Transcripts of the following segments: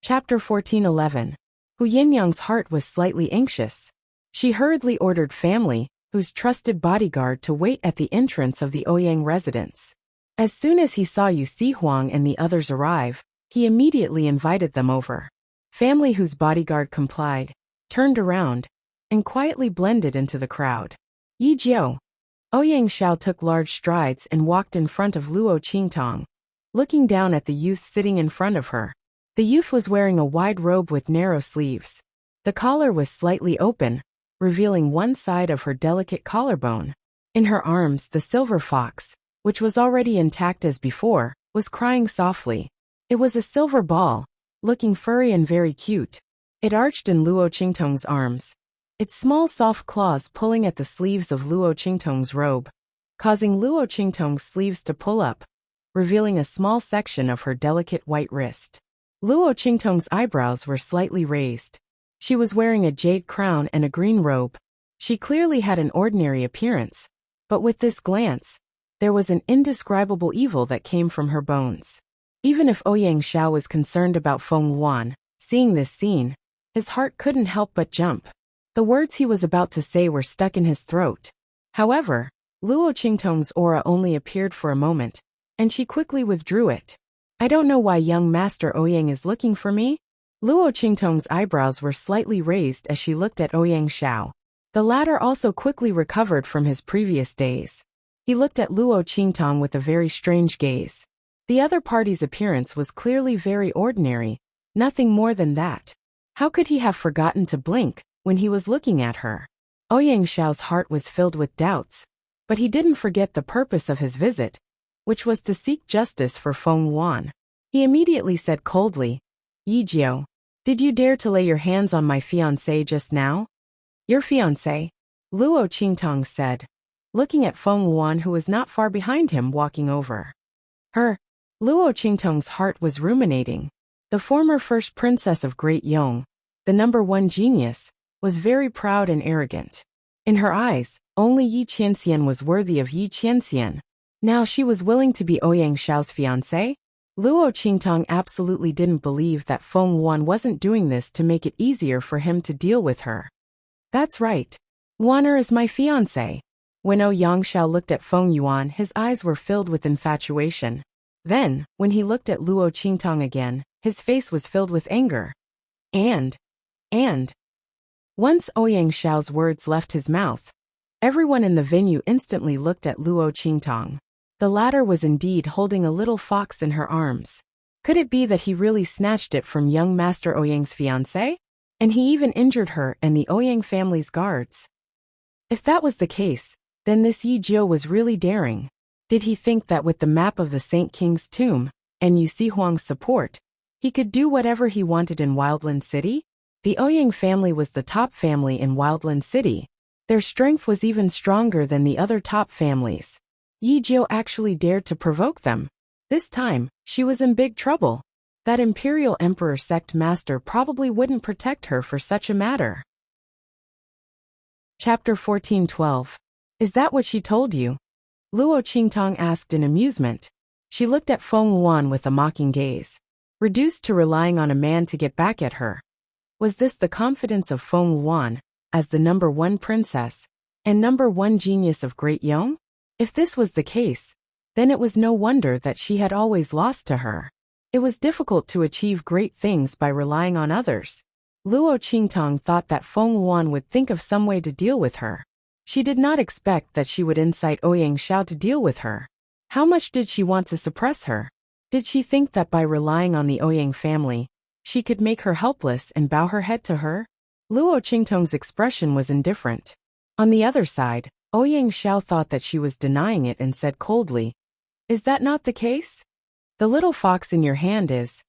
Chapter 14:11. Hu Yinyang's heart was slightly anxious. She hurriedly ordered family, whose trusted bodyguard, to wait at the entrance of the Ouyang residence. As soon as he saw Yu Huang and the others arrive, he immediately invited them over. Family, whose bodyguard complied, turned around, and quietly blended into the crowd. Yi Jiao. Ouyang Xiao took large strides and walked in front of Luo Qingtong, looking down at the youth sitting in front of her. The youth was wearing a wide robe with narrow sleeves. The collar was slightly open, revealing one side of her delicate collarbone. In her arms, the silver fox, which was already intact as before, was crying softly. It was a silver ball, looking furry and very cute. It arched in Luo Qingtong's arms, its small soft claws pulling at the sleeves of Luo Qingtong's robe, causing Luo Qingtong's sleeves to pull up, revealing a small section of her delicate white wrist. Luo Qingtong's eyebrows were slightly raised. She was wearing a jade crown and a green robe. She clearly had an ordinary appearance, but with this glance, there was an indescribable evil that came from her bones. Even if Ouyang Xiao was concerned about Feng Yuan, seeing this scene, his heart couldn't help but jump. The words he was about to say were stuck in his throat. However, Luo Qingtong's aura only appeared for a moment, and she quickly withdrew it. I don't know why young Master Ouyang is looking for me? Luo Qingtong's eyebrows were slightly raised as she looked at Ouyang Xiao. The latter also quickly recovered from his previous daze. He looked at Luo Qingtong with a very strange gaze. The other party's appearance was clearly very ordinary, nothing more than that. How could he have forgotten to blink when he was looking at her? Ouyang Xiao's heart was filled with doubts, but he didn't forget the purpose of his visit, which was to seek justice for Feng Yuan. He immediately said coldly, Yi Jiao, did you dare to lay your hands on my fiancé just now? Your fiancé? Luo Qingtong said, looking at Feng Yuan, who was not far behind him, walking over. Her. Luo Qingtong's heart was ruminating. The former first princess of Great Yong, the #1 genius, was very proud and arrogant. In her eyes, only Yi Qianxian was worthy of Yi Qianxian. Now she was willing to be Ouyang Xiao's fiancé? Luo Qingtong absolutely didn't believe that Feng Yuan wasn't doing this to make it easier for him to deal with her. That's right. Yuaner is my fiancé. When Ouyang Xiao looked at Feng Yuan, his eyes were filled with infatuation. Then, when he looked at Luo Qingtong again, his face was filled with anger. And. Once Ouyang Xiao's words left his mouth, everyone in the venue instantly looked at Luo Qingtong. The latter was indeed holding a little fox in her arms. Could it be that he really snatched it from young Master Ouyang's fiancé? And he even injured her and the Ouyang family's guards? If that was the case, then this Yi Jiao was really daring. Did he think that with the map of the Saint King's tomb, and Yu Huang's support, he could do whatever he wanted in Wildland City? The Ouyang family was the top family in Wildland City. Their strength was even stronger than the other top families. Yi Jiao actually dared to provoke them. This time, she was in big trouble. That Imperial Emperor sect master probably wouldn't protect her for such a matter. Chapter 14:12. Is that what she told you? Luo Qingtong asked in amusement. She looked at Feng Yuan with a mocking gaze. Reduced to relying on a man to get back at her. Was this the confidence of Feng Yuan, as the #1 princess, and #1 genius of Great Yong? If this was the case, then it was no wonder that she had always lost to her. It was difficult to achieve great things by relying on others. Luo Qingtong thought that Feng Yuan would think of some way to deal with her. She did not expect that she would incite Ouyang Xiao to deal with her. How much did she want to suppress her? Did she think that by relying on the Ouyang family, she could make her helpless and bow her head to her? Luo Qingtong's expression was indifferent. On the other side, Ouyang Xiao thought that she was denying it and said coldly, Is that not the case? The little fox in your hand is.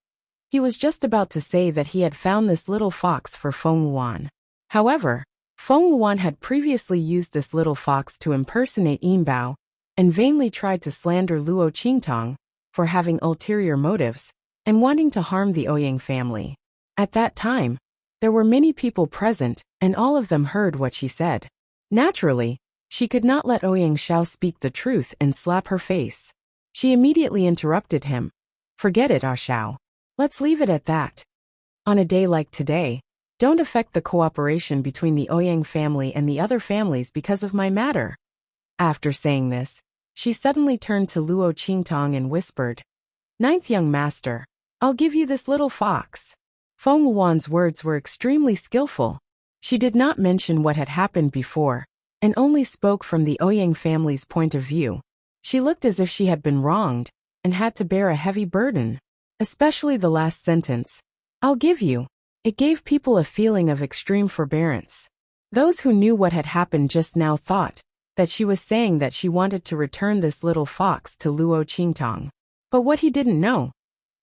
He was just about to say that he had found this little fox for Feng Yuan. However, Feng Yuan had previously used this little fox to impersonate Yin Bao, and vainly tried to slander Luo Qingtong for having ulterior motives and wanting to harm the Ouyang family. At that time, there were many people present, and all of them heard what she said. Naturally, she could not let Ouyang Xiao speak the truth and slap her face. She immediately interrupted him. Forget it, Ah Xiao. Let's leave it at that. On a day like today, don't affect the cooperation between the Ouyang family and the other families because of my matter." After saying this, she suddenly turned to Luo Qingtong and whispered, "Ninth young master, I'll give you this little fox." Feng Wuan's words were extremely skillful. She did not mention what had happened before, and only spoke from the Ouyang family's point of view. She looked as if she had been wronged, and had to bear a heavy burden. Especially the last sentence, "I'll give you." It gave people a feeling of extreme forbearance. Those who knew what had happened just now thought that she was saying that she wanted to return this little fox to Luo Qingtong. But what he didn't know,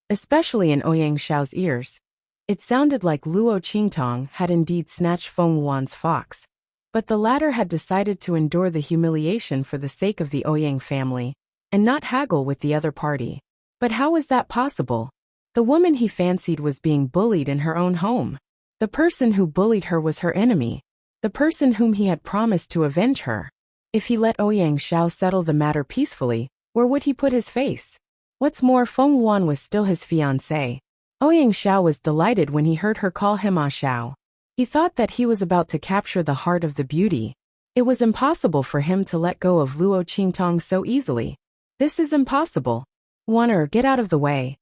especially in Ouyang Xiao's ears, it sounded like Luo Qingtong had indeed snatched Feng Wuan's fox, but the latter had decided to endure the humiliation for the sake of the Ouyang family, and not haggle with the other party. But how was that possible? The woman he fancied was being bullied in her own home. The person who bullied her was her enemy, the person whom he had promised to avenge her. If he let Ouyang Xiao settle the matter peacefully, where would he put his face? What's more, Feng Wuan was still his fiancé. Ouyang Xiao was delighted when he heard her call him Ah Xiao. He thought that he was about to capture the heart of the beauty. It was impossible for him to let go of Luo Qingtong so easily. "This is impossible. Waner, get out of the way."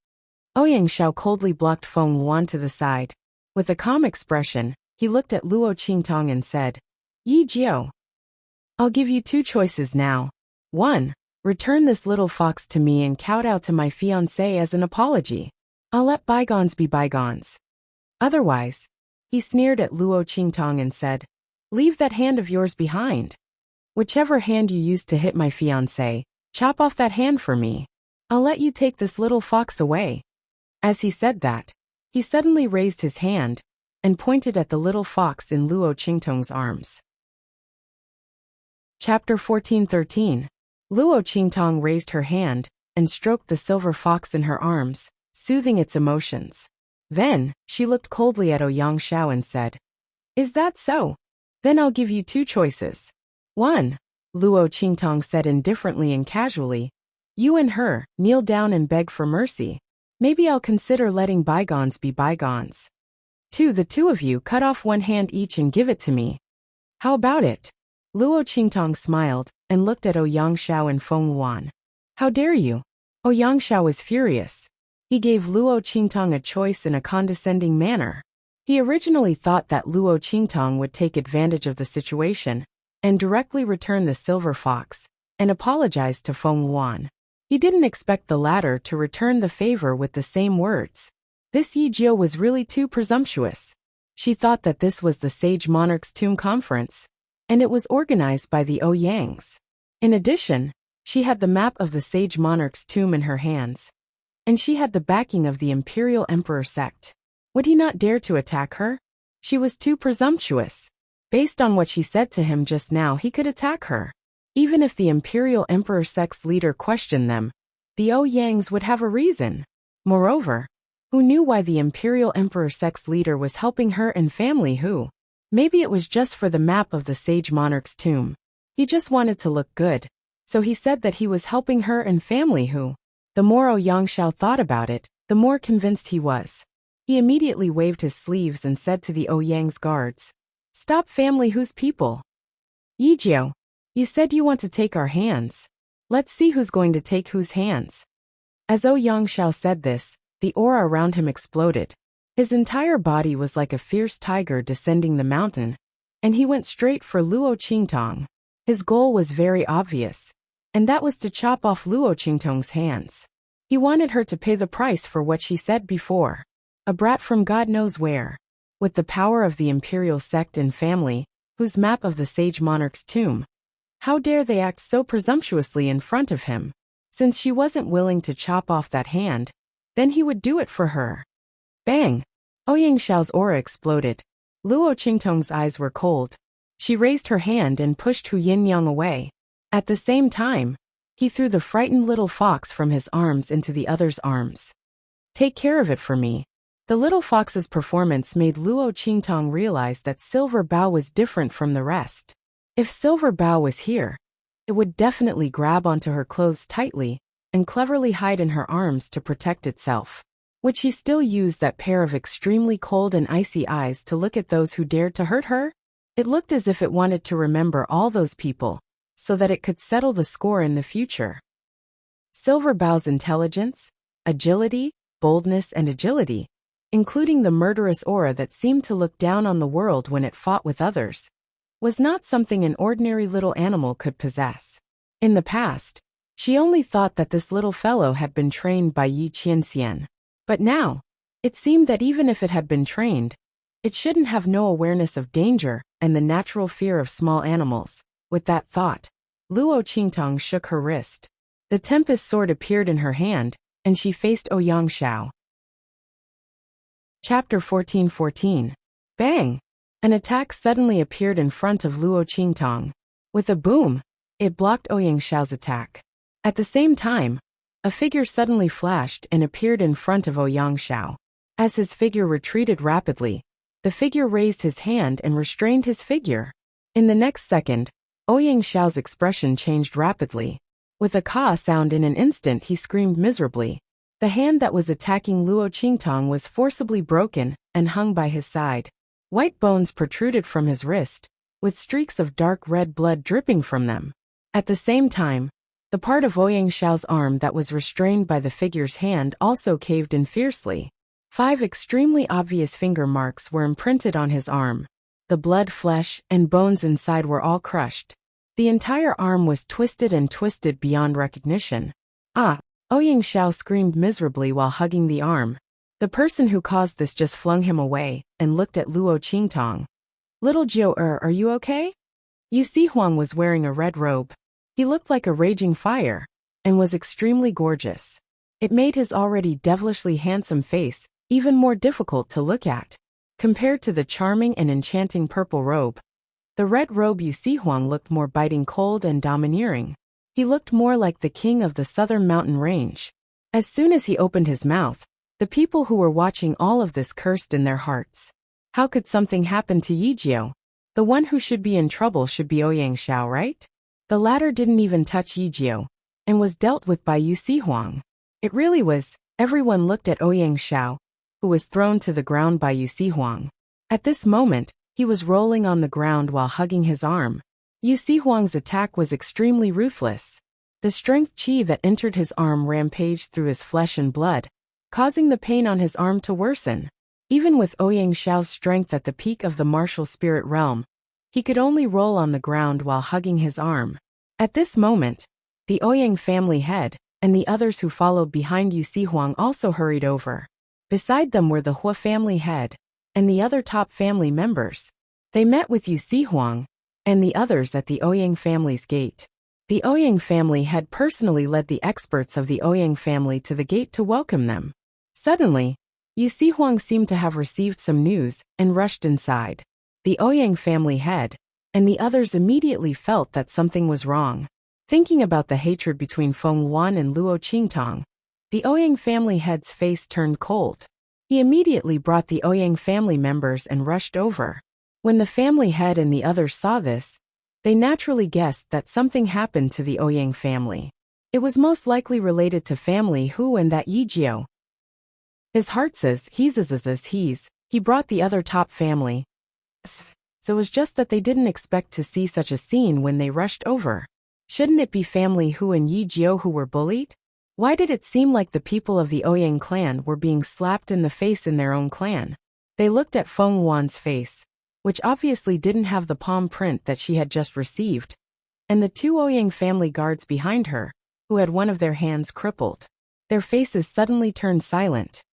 Ouyang Xiao coldly blocked Feng Wuan to the side. With a calm expression, he looked at Luo Qingtong and said, "Yi Jiao, I'll give you two choices now. 1. Return this little fox to me and kowtow to my fiancé as an apology. I'll let bygones be bygones. Otherwise," he sneered at Luo Qingtong and said, "Leave that hand of yours behind. Whichever hand you used to hit my fiancé, chop off that hand for me. I'll let you take this little fox away." As he said that, he suddenly raised his hand and pointed at the little fox in Luo Qingtong's arms. Chapter 14:13. Luo Qingtong raised her hand and stroked the silver fox in her arms, soothing its emotions. Then, she looked coldly at Ouyang Xiao and said, "Is that so? Then I'll give you two choices. 1. Luo Qingtong said indifferently and casually, "You and her, kneel down and beg for mercy. Maybe I'll consider letting bygones be bygones. 2. The two of you cut off one hand each and give it to me. How about it?" Luo Qingtong smiled and looked at Ouyang Xiao and Feng Wuan. "How dare you?" Ouyang Xiao was furious. He gave Luo Qingtong a choice in a condescending manner. He originally thought that Luo Qingtong would take advantage of the situation and directly return the silver fox and apologize to Feng Wuan. He didn't expect the latter to return the favor with the same words. This Yi Jiao was really too presumptuous. She thought that this was the Sage Monarch's Tomb Conference, and it was organized by the Ouyangs. In addition, she had the map of the Sage Monarch's tomb in her hands, and she had the backing of the Imperial Emperor sect. Would he not dare to attack her? She was too presumptuous. Based on what she said to him just now, he could attack her. Even if the Imperial Emperor sect's leader questioned them, the Ouyangs would have a reason. Moreover, who knew why the Imperial Emperor sect's leader was helping her and family who? Maybe it was just for the map of the Sage Monarch's tomb. He just wanted to look good, so he said that he was helping her and family who? The more Ouyang Xiao thought about it, the more convinced he was. He immediately waved his sleeves and said to the Ouyang's guards, "Stop family whose people. Yi Jiao, you said you want to take our hands. Let's see who's going to take whose hands." As Ouyang Xiao said this, the aura around him exploded. His entire body was like a fierce tiger descending the mountain, and he went straight for Luo Qingtong. His goal was very obvious, and that was to chop off Luo Qingtong's hands. He wanted her to pay the price for what she said before. A brat from God knows where. With the power of the imperial sect and family, whose map of the Sage Monarch's tomb, how dare they act so presumptuously in front of him? Since she wasn't willing to chop off that hand, then he would do it for her. Bang! Ouyang Xiao's aura exploded. Luo Qingtong's eyes were cold. She raised her hand and pushed Hu Yinyang away. At the same time, he threw the frightened little fox from his arms into the other's arms. "Take care of it for me." The little fox's performance made Luo Qingtong realize that Silver Bao was different from the rest. If Silver Bao was here, it would definitely grab onto her clothes tightly and cleverly hide in her arms to protect itself. Would she still use that pair of extremely cold and icy eyes to look at those who dared to hurt her? It looked as if it wanted to remember all those people, so that it could settle the score in the future. Silver Bow's intelligence, agility, boldness and agility, including the murderous aura that seemed to look down on the world when it fought with others, was not something an ordinary little animal could possess. In the past, she only thought that this little fellow had been trained by Yi Qianxian. But now, it seemed that even if it had been trained, it shouldn't have no awareness of danger and the natural fear of small animals. With that thought, Luo Qingtong shook her wrist. The Tempest sword appeared in her hand, and she faced Ouyang Xiao. Chapter 14:14. Bang! An attack suddenly appeared in front of Luo Qingtong. With a boom, it blocked Ouyang Xiao's attack. At the same time, a figure suddenly flashed and appeared in front of Ouyang Xiao. As his figure retreated rapidly, the figure raised his hand and restrained his figure. In the next second, Ouyang Xiao's expression changed rapidly. With a caw sound in an instant he screamed miserably. The hand that was attacking Luo Qingtong was forcibly broken and hung by his side. White bones protruded from his wrist, with streaks of dark red blood dripping from them. At the same time, the part of Ouyang Xiao's arm that was restrained by the figure's hand also caved in fiercely. 5 extremely obvious finger marks were imprinted on his arm. The blood, flesh, and bones inside were all crushed. The entire arm was twisted and twisted beyond recognition. Ah! Ouyang Xiao screamed miserably while hugging the arm. The person who caused this just flung him away and looked at Luo Qingtong. Little Jiu, are you okay? Yu Sihuang was wearing a red robe. He looked like a raging fire, and was extremely gorgeous. It made his already devilishly handsome face even more difficult to look at. Compared to the charming and enchanting purple robe, the red robe Yu Sihuang looked more biting cold and domineering. He looked more like the king of the southern mountain range. As soon as he opened his mouth, the people who were watching all of this cursed in their hearts. How could something happen to Yijiao? The one who should be in trouble should be Ouyang Xiao, right? The latter didn't even touch Yijiao, and was dealt with by Yu Sihuang. It really was. Everyone looked at Ouyang Xiao, who was thrown to the ground by Yu Sihuang. At this moment, he was rolling on the ground while hugging his arm. Yu Sihuang's attack was extremely ruthless. The strength qi that entered his arm rampaged through his flesh and blood, causing the pain on his arm to worsen. Even with Ouyang Xiao's strength at the peak of the martial spirit realm, he could only roll on the ground while hugging his arm. At this moment, the Ouyang family head, and the others who followed behind Yu Sihuang also hurried over. Beside them were the Hua family head, and the other top family members. They met with Yu Sihuang, and the others at the Ouyang family's gate. The Ouyang family had personally led the experts of the Ouyang family to the gate to welcome them. Suddenly, Yu Sihuang seemed to have received some news and rushed inside. The Ouyang family head, and the others immediately felt that something was wrong. Thinking about the hatred between Feng Wan and Luo Qingtong, the Ouyang family head's face turned cold. He immediately brought the Ouyang family members and rushed over. When the family head and the others saw this, they naturally guessed that something happened to the Ouyang family. It was most likely related to family Hu and that Yijiao. His heart says he brought the other top family. So it was just that they didn't expect to see such a scene when they rushed over. Shouldn't it be family Hu and Yijiao who were bullied? Why did it seem like the people of the Ouyang clan were being slapped in the face in their own clan? They looked at Feng Wan's face, which obviously didn't have the palm print that she had just received, and the 2 Ouyang family guards behind her, who had one of their hands crippled. Their faces suddenly turned silent.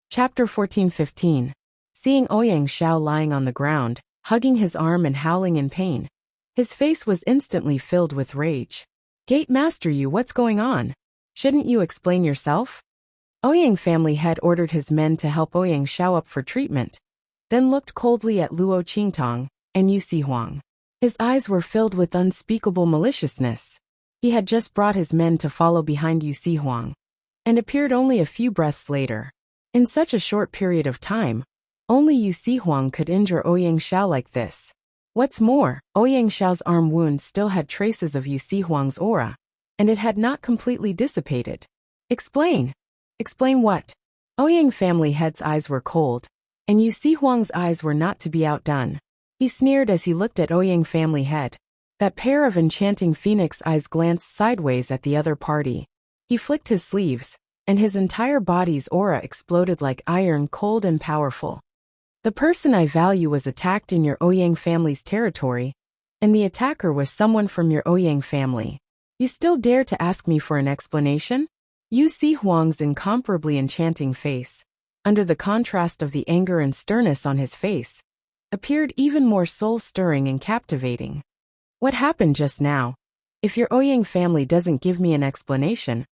Chapter 14:15. Seeing Ouyang Xiao lying on the ground, hugging his arm and howling in pain, his face was instantly filled with rage. Gate Master Yu, what's going on? Shouldn't you explain yourself? Ouyang family head ordered his men to help Ouyang Xiao up for treatment, then looked coldly at Luo Qingtong and Yu Sihuang. His eyes were filled with unspeakable maliciousness. He had just brought his men to follow behind Yu Sihuang, and appeared only a few breaths later. In such a short period of time, only Yu Sihuang could injure Ouyang Xiao like this. What's more, Ouyang Xiao's arm wound still had traces of Yu Sihuang's aura, and it had not completely dissipated. Explain. Explain what? Ouyang family head's eyes were cold, and Yu Si Huang's eyes were not to be outdone. He sneered as he looked at Ouyang family head. That pair of enchanting phoenix eyes glanced sideways at the other party. He flicked his sleeves, and his entire body's aura exploded like iron, cold and powerful. The person I value was attacked in your Ouyang family's territory, and the attacker was someone from your Ouyang family. You still dare to ask me for an explanation? Yu Si Huang's incomparably enchanting face, under the contrast of the anger and sternness on his face, appeared even more soul-stirring and captivating. What happened just now? If your Ouyang family doesn't give me an explanation,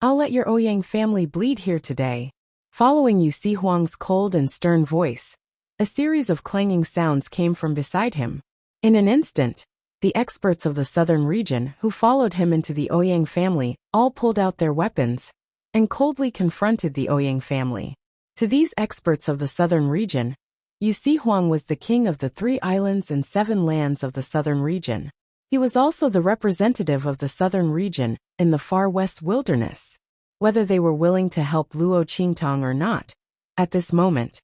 I'll let your Ouyang family bleed here today. Following Yu Si Huang's cold and stern voice, a series of clanging sounds came from beside him. In an instant, the experts of the southern region who followed him into the Ouyang family all pulled out their weapons and coldly confronted the Ouyang family. To these experts of the southern region, Yu Si Huang was the king of the 3 islands and 7 lands of the southern region. He was also the representative of the southern region in the far west wilderness. Whether they were willing to help Luo Qingtang or not, at this moment,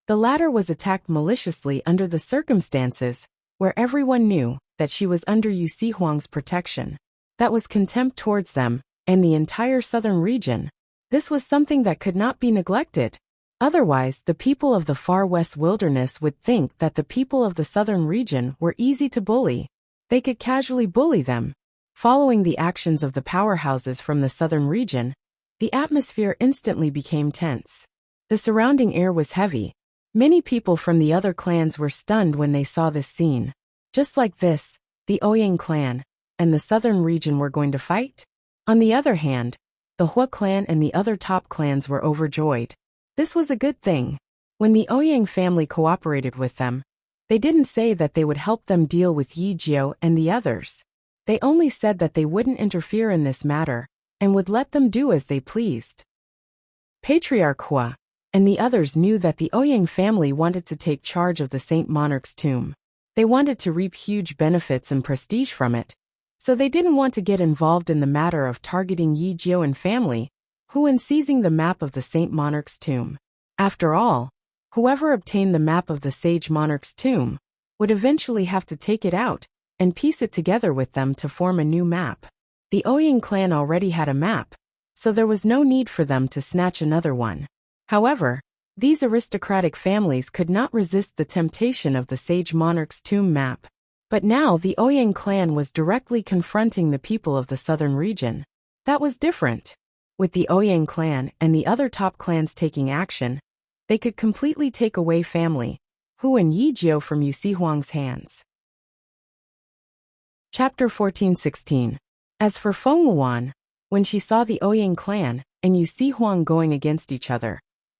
the latter was attacked maliciously under the circumstances where everyone knew that she was under Yu Si Huang's protection. That was contempt towards them and the entire southern region. This was something that could not be neglected. Otherwise, the people of the far west wilderness would think that the people of the southern region were easy to bully. They could casually bully them. Following the actions of the powerhouses from the southern region, the atmosphere instantly became tense. The surrounding air was heavy. Many people from the other clans were stunned when they saw this scene. Just like this, the Ouyang clan and the southern region were going to fight? On the other hand, the Hua clan and the other top clans were overjoyed. This was a good thing. When the Ouyang family cooperated with them, they didn't say that they would help them deal with Yi Jiao and the others. They only said that they wouldn't interfere in this matter and would let them do as they pleased. Patriarch Hua and the others knew that the Ouyang family wanted to take charge of the Saint Monarch's tomb. They wanted to reap huge benefits and prestige from it, so they didn't want to get involved in the matter of targeting Yi Jiao and family, who in seizing the map of the Saint Monarch's tomb. After all, whoever obtained the map of the Sage Monarch's tomb would eventually have to take it out and piece it together with them to form a new map. The Ouyang clan already had a map, so there was no need for them to snatch another one. However, these aristocratic families could not resist the temptation of the Sage Monarch's tomb map. But now the Ouyang clan was directly confronting the people of the southern region. That was different. With the Ouyang clan and the other top clans taking action, they could completely take away family, Hu and Yi Jiao from Yu Si Huang's hands. Chapter 14-16. As for Feng Wuan, when she saw the Ouyang clan and Yu Si Huang going against each other,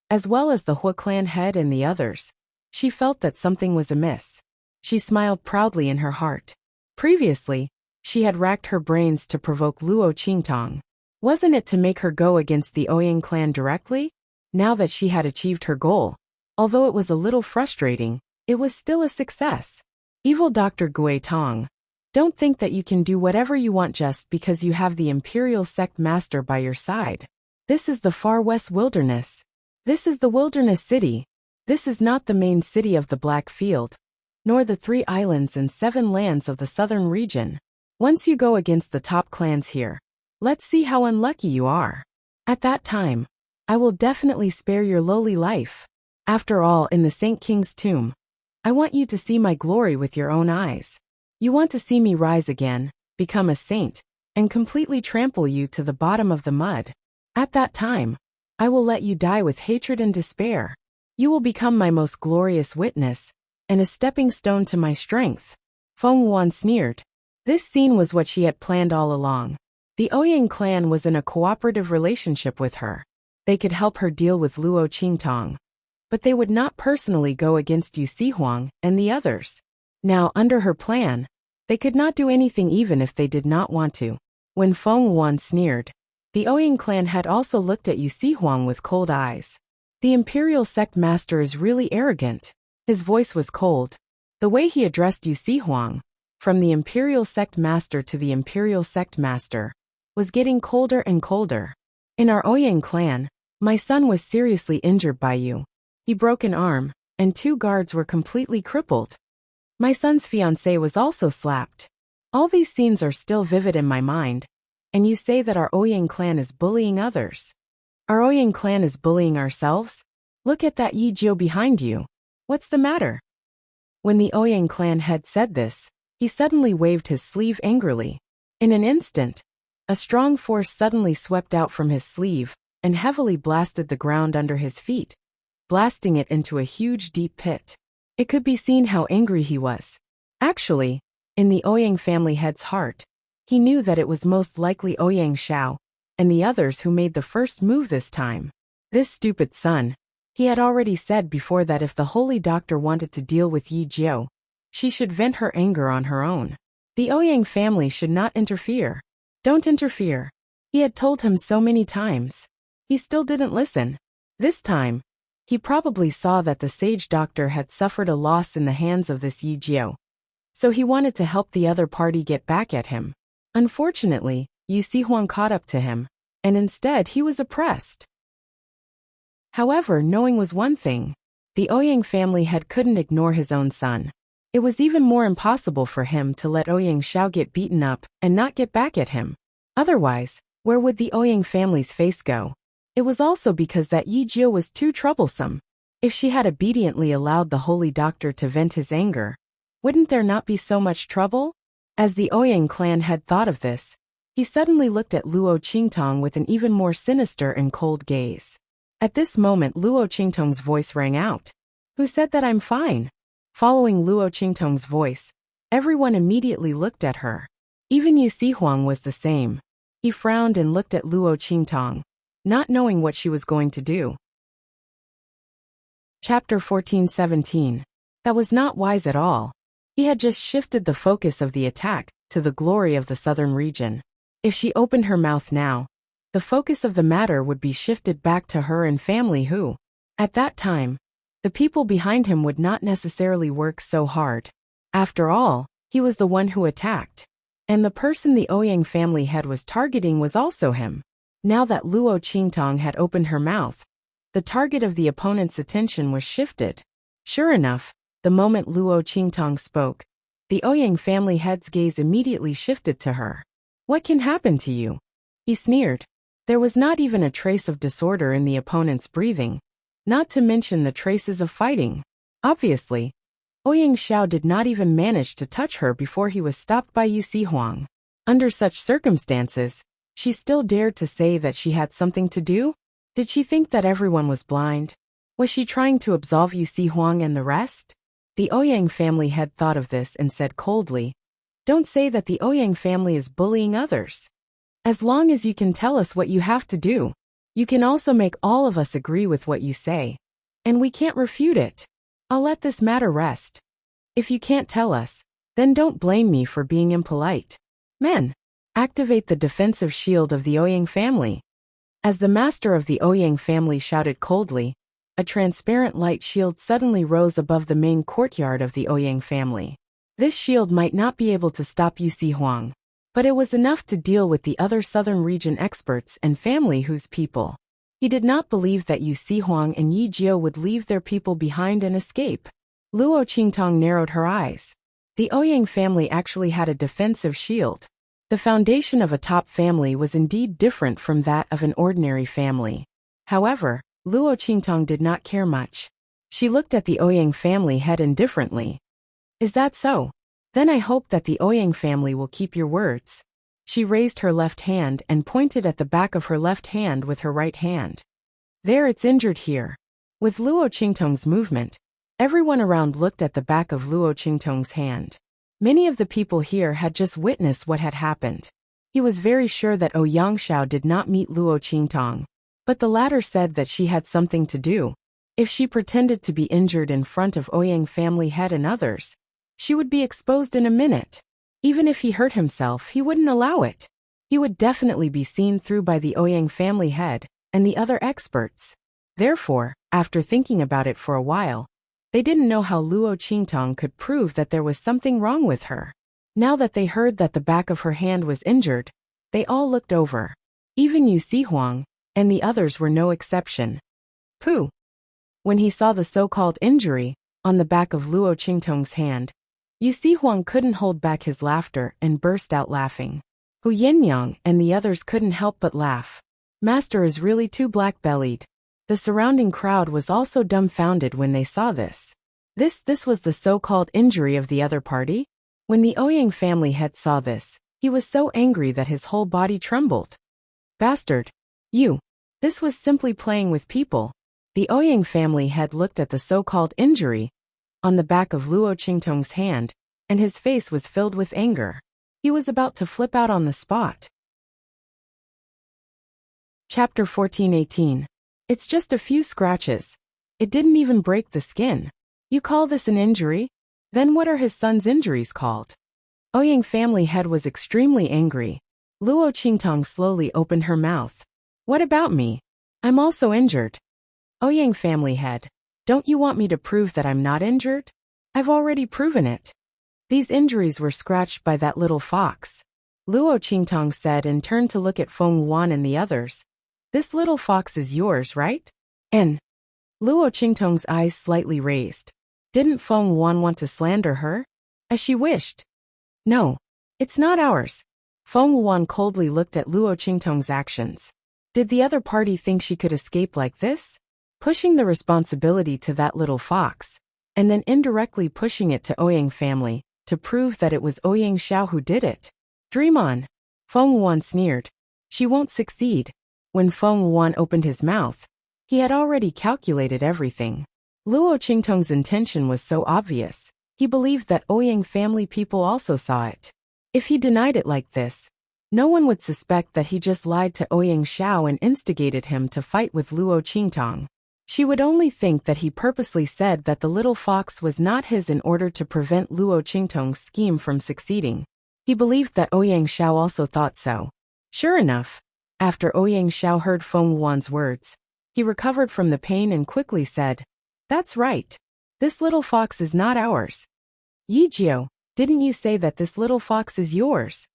as well as the Hua clan head and the others, she felt that something was amiss. She smiled proudly in her heart. Previously, she had racked her brains to provoke Luo Qingtang. Wasn't it to make her go against the Ouyang clan directly? Now that she had achieved her goal, although it was a little frustrating, it was still a success. Evil Dr. Gui Tong, don't think that you can do whatever you want just because you have the Imperial Sect Master by your side. This is the far west wilderness. This is the wilderness city. This is not the main city of the Black Field, nor the 3 islands and 7 lands of the southern region. Once you go against the top clans here, let's see how unlucky you are. At that time, I will definitely spare your lowly life. After all, in the Saint King's tomb, I want you to see my glory with your own eyes. You want to see me rise again, become a saint, and completely trample you to the bottom of the mud. At that time, I will let you die with hatred and despair. You will become my most glorious witness, and a stepping stone to my strength. Feng Wuan sneered. This scene was what she had planned all along. The Ouyang clan was in a cooperative relationship with her. They could help her deal with Luo Qingtang, but they would not personally go against Yu Si Huang and the others. Now, under her plan, they could not do anything even if they did not want to. When Feng Wuan sneered, the Ouyang clan had also looked at Yu Si Huang with cold eyes. The Imperial Sect Master is really arrogant. His voice was cold. The way he addressed Yu Si Huang, from the Imperial Sect Master to the Imperial Sect Master, was getting colder and colder. In our Ouyang clan, My son was seriously injured by you. He broke an arm, and 2 guards were completely crippled. My son's fiancée was also slapped. All these scenes are still vivid in my mind, and you say that our Ouyang clan is bullying others. Our Ouyang clan is bullying ourselves? Look at that Yi Jiu behind you. What's the matter? When the Ouyang clan head said this, he suddenly waved his sleeve angrily. In an instant, a strong force suddenly swept out from his sleeve and heavily blasted the ground under his feet, blasting it into a huge deep pit. It could be seen how angry he was. Actually, in the Ouyang family head's heart, he knew that it was most likely Ouyang Xiao and the others who made the first move this time. This stupid son. He had already said before that if the holy doctor wanted to deal with Yi Jiu, she should vent her anger on her own. The Ouyang family should not interfere. Don't interfere. He had told him so many times. He still didn't listen. This time, he probably saw that the sage doctor had suffered a loss in the hands of this Yi Jiu. So he wanted to help the other party get back at him. Unfortunately, Yu Sihuang caught up to him, and instead he was oppressed. However, knowing was one thing. The Ouyang family head couldn't ignore his own son. It was even more impossible for him to let Ouyang Xiao get beaten up and not get back at him. Otherwise, where would the Ouyang family's face go? It was also because that Yi Jiu was too troublesome. If she had obediently allowed the holy doctor to vent his anger, wouldn't there not be so much trouble? As the Ouyang clan had thought of this, he suddenly looked at Luo Qingtong with an even more sinister and cold gaze. At this moment Luo Qingtong's voice rang out. Who said that I'm fine? Following Luo Qingtong's voice, everyone immediately looked at her. Even Yu Sihuang was the same. He frowned and looked at Luo Qingtong, not knowing what she was going to do. Chapter 14:17. That was not wise at all. He had just shifted the focus of the attack to the glory of the southern region. If she opened her mouth now, the focus of the matter would be shifted back to her and family who, at that time, the people behind him would not necessarily work so hard. After all, he was the one who attacked. And the person the Ouyang family head was targeting was also him. Now that Luo Qingtong had opened her mouth, the target of the opponent's attention was shifted. Sure enough, the moment Luo Qingtong spoke, the Ouyang family head's gaze immediately shifted to her. What can happen to you? He sneered. There was not even a trace of disorder in the opponent's breathing, not to mention the traces of fighting. Obviously, Ouyang Xiao did not even manage to touch her before he was stopped by Yu Sihuang. Under such circumstances, she still dared to say that she had something to do? Did she think that everyone was blind? Was she trying to absolve Yu Sihuang and the rest? The Ouyang family had thought of this and said coldly, Don't say that the Ouyang family is bullying others. As long as you can tell us what you have to do, you can also make all of us agree with what you say. And we can't refute it. I'll let this matter rest. If you can't tell us, then don't blame me for being impolite. Men, activate the defensive shield of the Ouyang family. As the master of the Ouyang family shouted coldly, a transparent light shield suddenly rose above the main courtyard of the Ouyang family. This shield might not be able to stop Yu Sihuang, but it was enough to deal with the other southern region experts and family whose people. He did not believe that Yu Sihuang and Yi Jiu would leave their people behind and escape. Luo Qingtong narrowed her eyes. The Ouyang family actually had a defensive shield. The foundation of a top family was indeed different from that of an ordinary family. However, Luo Qingtong did not care much. She looked at the Ouyang family head indifferently. Is that so? Then I hope that the Ouyang family will keep your words. She raised her left hand and pointed at the back of her left hand with her right hand. There, it's injured here. With Luo Qingtong's movement, everyone around looked at the back of Luo Qingtong's hand. Many of the people here had just witnessed what had happened. He was very sure that Ouyang Xiao did not meet Luo Qingtong, but the latter said that she had something to do. If she pretended to be injured in front of Ouyang family head and others, she would be exposed in a minute. Even if he hurt himself, he wouldn't allow it. He would definitely be seen through by the Ouyang family head and the other experts. Therefore, after thinking about it for a while, they didn't know how Luo Qingtong could prove that there was something wrong with her. Now that they heard that the back of her hand was injured, they all looked over. Even Yu Sihuang, and the others were no exception. Pooh! When he saw the so-called injury on the back of Luo Qingtong's hand, Yu Huang couldn't hold back his laughter and burst out laughing. Hu Yinyang and the others couldn't help but laugh. Master is really too black-bellied. The surrounding crowd was also dumbfounded when they saw this. This was the so-called injury of the other party? When the Ouyang family head saw this, he was so angry that his whole body trembled. Bastard! You! This was simply playing with people. The Ouyang family head looked at the so-called injury on the back of Luo Qingtong's hand, and his face was filled with anger. He was about to flip out on the spot. Chapter 14:18. It's just a few scratches. It didn't even break the skin. You call this an injury? Then what are his son's injuries called? Ouyang family head was extremely angry. Luo Qingtong slowly opened her mouth. What about me? I'm also injured. Ouyang family head, don't you want me to prove that I'm not injured? I've already proven it. These injuries were scratched by that little fox. Luo Qingtong said and turned to look at Feng Wan and the others. This little fox is yours, right? And Luo Qingtong's eyes slightly raised. Didn't Feng Wan want to slander her? As she wished. No, it's not ours. Feng Wan coldly looked at Luo Qingtong's actions. Did the other party think she could escape like this? Pushing the responsibility to that little fox, and then indirectly pushing it to Ouyang family, to prove that it was Ouyang Xiao who did it. Dream on. Feng Wan sneered. She won't succeed. When Feng Wan opened his mouth, he had already calculated everything. Luo Qingtong's intention was so obvious, he believed that Ouyang family people also saw it. If he denied it like this, no one would suspect that he just lied to Ouyang Xiao and instigated him to fight with Luo Qingtong. She would only think that he purposely said that the little fox was not his in order to prevent Luo Qingtong's scheme from succeeding. He believed that Ouyang Xiao also thought so. Sure enough, after Ouyang Xiao heard Feng Wan's words, he recovered from the pain and quickly said, That's right. This little fox is not ours. Yi Jiao, didn't you say that this little fox is yours?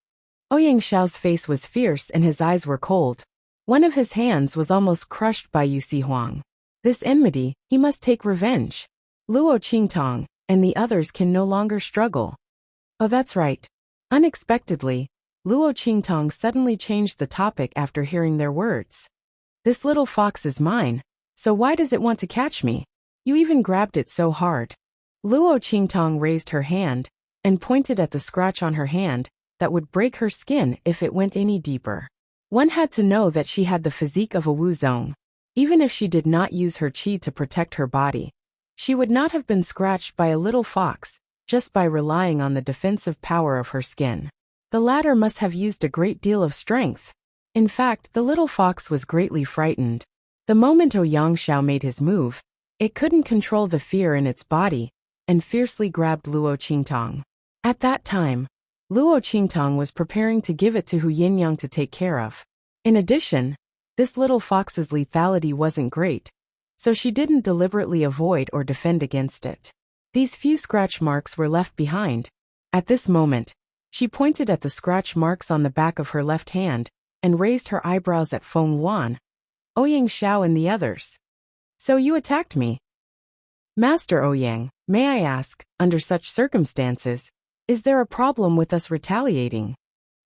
Ouyang Xiao's face was fierce and his eyes were cold. One of his hands was almost crushed by Yu Huang. This enmity, he must take revenge. Luo Qingtong and the others can no longer struggle. Oh, that's right. Unexpectedly, Luo Qingtong suddenly changed the topic after hearing their words. This little fox is mine, so why does it want to catch me? You even grabbed it so hard. Luo Qingtong raised her hand and pointed at the scratch on her hand that would break her skin if it went any deeper. One had to know that she had the physique of a Wuzong. Even if she did not use her qi to protect her body, she would not have been scratched by a little fox just by relying on the defensive power of her skin. The latter must have used a great deal of strength. In fact, the little fox was greatly frightened. The moment Ouyang Xiao made his move, it couldn't control the fear in its body and fiercely grabbed Luo Qingtong. At that time, Luo Qingtong was preparing to give it to Hu Yinyang to take care of. In addition, this little fox's lethality wasn't great, so she didn't deliberately avoid or defend against it. These few scratch marks were left behind. At this moment, she pointed at the scratch marks on the back of her left hand and raised her eyebrows at Feng Wan, Ouyang Xiao and the others. So you attacked me? Master Ouyang, may I ask, under such circumstances, is there a problem with us retaliating?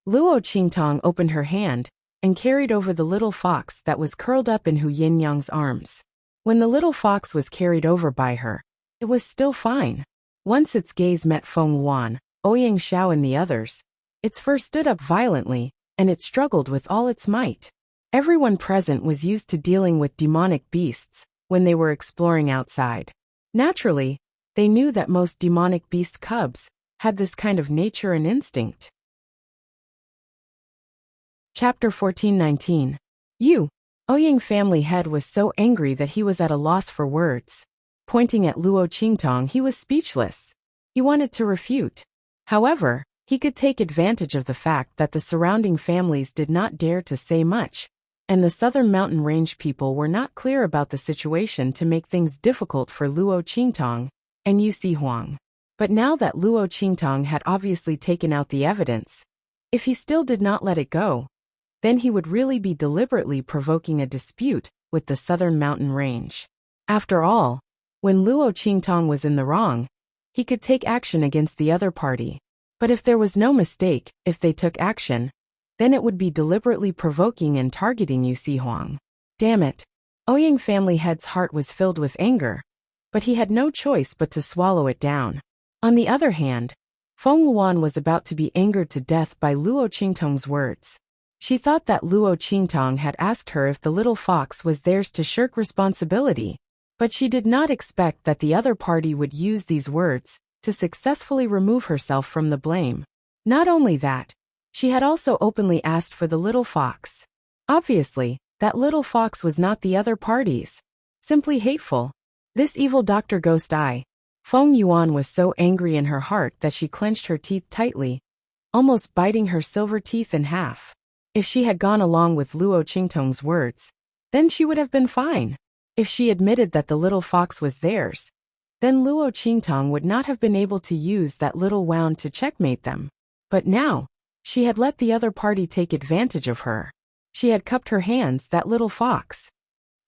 Luo Qingtong opened her hand and carried over the little fox that was curled up in Hu Yinyang's arms. When the little fox was carried over by her, it was still fine. Once its gaze met Feng Wan, Ouyang Xiao and the others, its fur stood up violently, and it struggled with all its might. Everyone present was used to dealing with demonic beasts when they were exploring outside. Naturally, they knew that most demonic beast cubs had this kind of nature and instinct. Chapter 14:19. Ouyang family head was so angry that he was at a loss for words. Pointing at Luo Qingtong, he was speechless. He wanted to refute. However, he could take advantage of the fact that the surrounding families did not dare to say much, and the southern mountain range people were not clear about the situation to make things difficult for Luo Qingtong and Yu Huang. But now that Luo Qingtong had obviously taken out the evidence, if he still did not let it go, then he would really be deliberately provoking a dispute with the southern mountain range. After all, when Luo Qingtong was in the wrong, he could take action against the other party. But if there was no mistake, if they took action, then it would be deliberately provoking and targeting Yu Huang. Damn it. Ouyang family head's heart was filled with anger, but he had no choice but to swallow it down. On the other hand, Feng Luan was about to be angered to death by Luo Qingtong's words. She thought that Luo Qingtong had asked her if the little fox was theirs to shirk responsibility, but she did not expect that the other party would use these words to successfully remove herself from the blame. Not only that, she had also openly asked for the little fox. Obviously, that little fox was not the other party's. Simply hateful. This evil Dr. Ghost Eye. Feng Yuan was so angry in her heart that she clenched her teeth tightly, almost biting her silver teeth in half. If she had gone along with Luo Qingtong's words, then she would have been fine. If she admitted that the little fox was theirs, then Luo Qingtong would not have been able to use that little wound to checkmate them. But now, she had let the other party take advantage of her. She had cupped her hands, that little fox.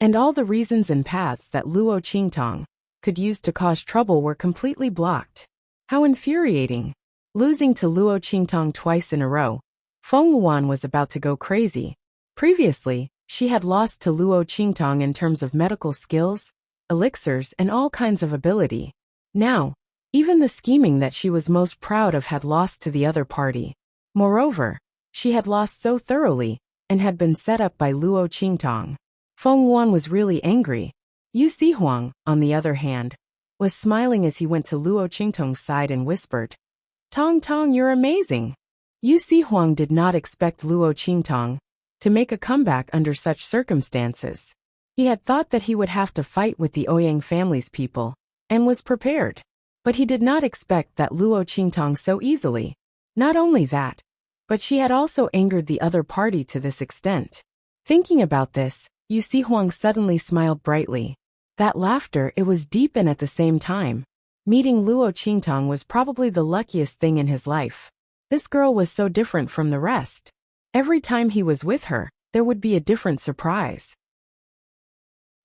And all the reasons and paths that Luo Qingtong could use to cause trouble were completely blocked. How infuriating. Losing to Luo Qingtong twice in a row, Feng Luan was about to go crazy. Previously, she had lost to Luo Qingtong in terms of medical skills, elixirs, and all kinds of ability. Now, even the scheming that she was most proud of had lost to the other party. Moreover, she had lost so thoroughly, and had been set up by Luo Qingtong. Feng Luan was really angry. Yu Huang, on the other hand, was smiling as he went to Luo Qingtong's side and whispered, "Tong Tong, you're amazing." Yu Huang did not expect Luo Qingtong to make a comeback under such circumstances. He had thought that he would have to fight with the Ouyang family's people, and was prepared. But he did not expect that Luo Qingtong so easily. Not only that, but she had also angered the other party to this extent. Thinking about this, Yu Huang suddenly smiled brightly. That laughter, it was deep, and at the same time, meeting Luo Qingtong was probably the luckiest thing in his life. This girl was so different from the rest. Every time he was with her, there would be a different surprise.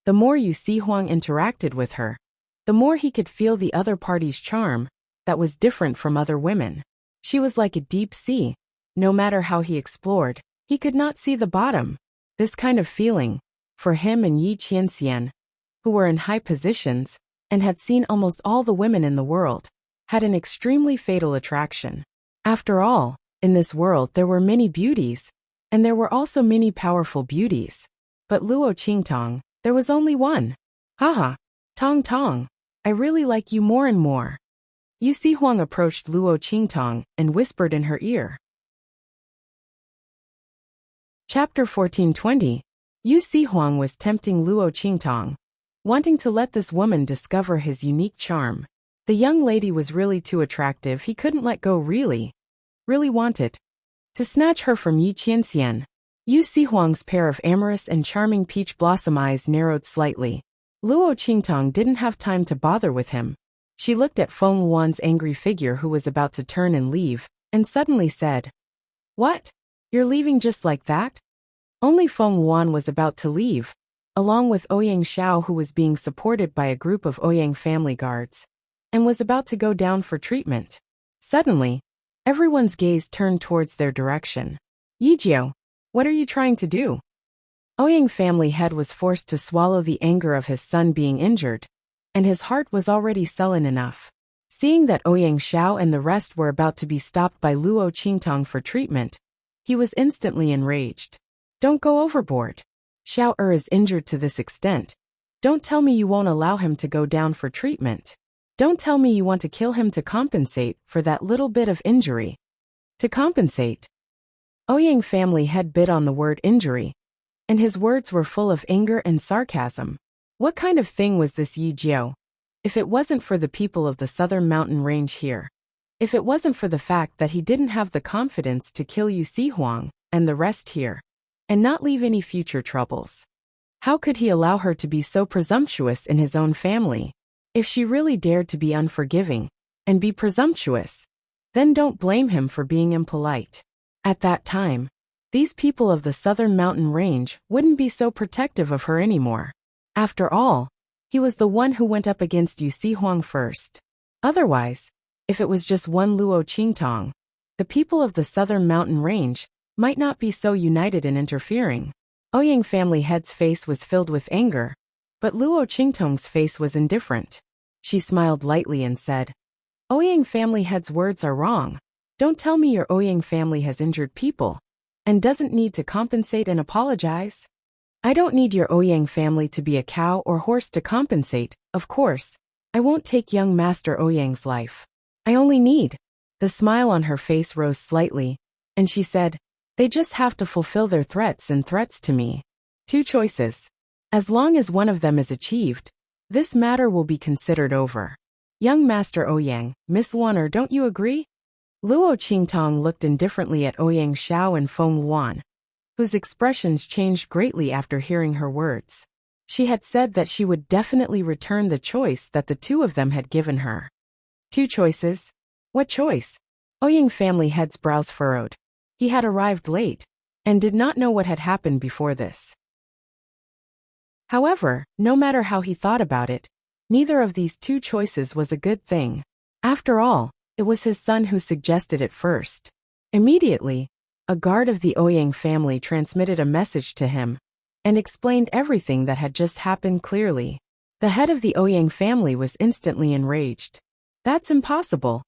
The more Yu Huang interacted with her, the more he could feel the other party's charm that was different from other women. She was like a deep sea. No matter how he explored, he could not see the bottom. This kind of feeling, for him and Yi Qianxian, who were in high positions and had seen almost all the women in the world, had an extremely fatal attraction. After all, in this world there were many beauties, and there were also many powerful beauties. But Luo Qingtong, there was only one. Haha, Tong Tong, I really like you more and more. Yu Huang approached Luo Qingtong and whispered in her ear. Chapter 1420. Yu Huang was tempting Luo Qingtong, wanting to let this woman discover his unique charm. The young lady was really too attractive. He couldn't let go, really wanted to snatch her from Yi Qianxian. Yu Huang's pair of amorous and charming peach blossom eyes narrowed slightly. Luo Qingtong didn't have time to bother with him. She looked at Feng Luan's angry figure, who was about to turn and leave, and suddenly said, "What? You're leaving just like that?" Only Feng Luan was about to leave, along with Ouyang Xiao, who was being supported by a group of Ouyang family guards, and was about to go down for treatment. Suddenly, everyone's gaze turned towards their direction. "Yijiao, what are you trying to do?" Ouyang family head was forced to swallow the anger of his son being injured, and his heart was already sullen enough. Seeing that Ouyang Xiao and the rest were about to be stopped by Luo Qingtong for treatment, he was instantly enraged. "Don't go overboard. Xiao is injured to this extent. Don't tell me you won't allow him to go down for treatment. Don't tell me you want to kill him to compensate for that little bit of injury." To compensate. Ouyang family head bit on the word injury, and his words were full of anger and sarcasm. What kind of thing was this Yi Jiao? If it wasn't for the people of the southern mountain range here, if it wasn't for the fact that he didn't have the confidence to kill Yu Huang and the rest here, and not leave any future troubles, how could he allow her to be so presumptuous in his own family? If she really dared to be unforgiving and be presumptuous, then don't blame him for being impolite. At that time, these people of the southern mountain range wouldn't be so protective of her anymore. After all, he was the one who went up against Yu Huang first. Otherwise, if it was just one Luo Qingtong, the people of the southern mountain range might not be so united in interfering. Ouyang family head's face was filled with anger, but Luo Qingtong's face was indifferent. She smiled lightly and said, Ouyang family head's words are wrong. Don't tell me your Ouyang family has injured people and doesn't need to compensate and apologize. I don't need your Ouyang family to be a cow or horse to compensate, of course. I won't take young Master Ouyang's life. I only need. The smile on her face rose slightly, and she said, they just have to fulfill their threats and threats to me. 2 choices. As long as one of them is achieved, this matter will be considered over. Young Master Ouyang, Miss Luan, don't you agree? Luo Qingtong looked indifferently at Ouyang Xiao and Feng Luan, whose expressions changed greatly after hearing her words. She had said that she would definitely return the choice that the 2 of them had given her. 2 choices? What choice? Ouyang family head's brows furrowed. He had arrived late and did not know what had happened before this. However, no matter how he thought about it, neither of these 2 choices was a good thing. After all, it was his son who suggested it first. Immediately, a guard of the Ouyang family transmitted a message to him and explained everything that had just happened clearly. The head of the Ouyang family was instantly enraged. That's impossible.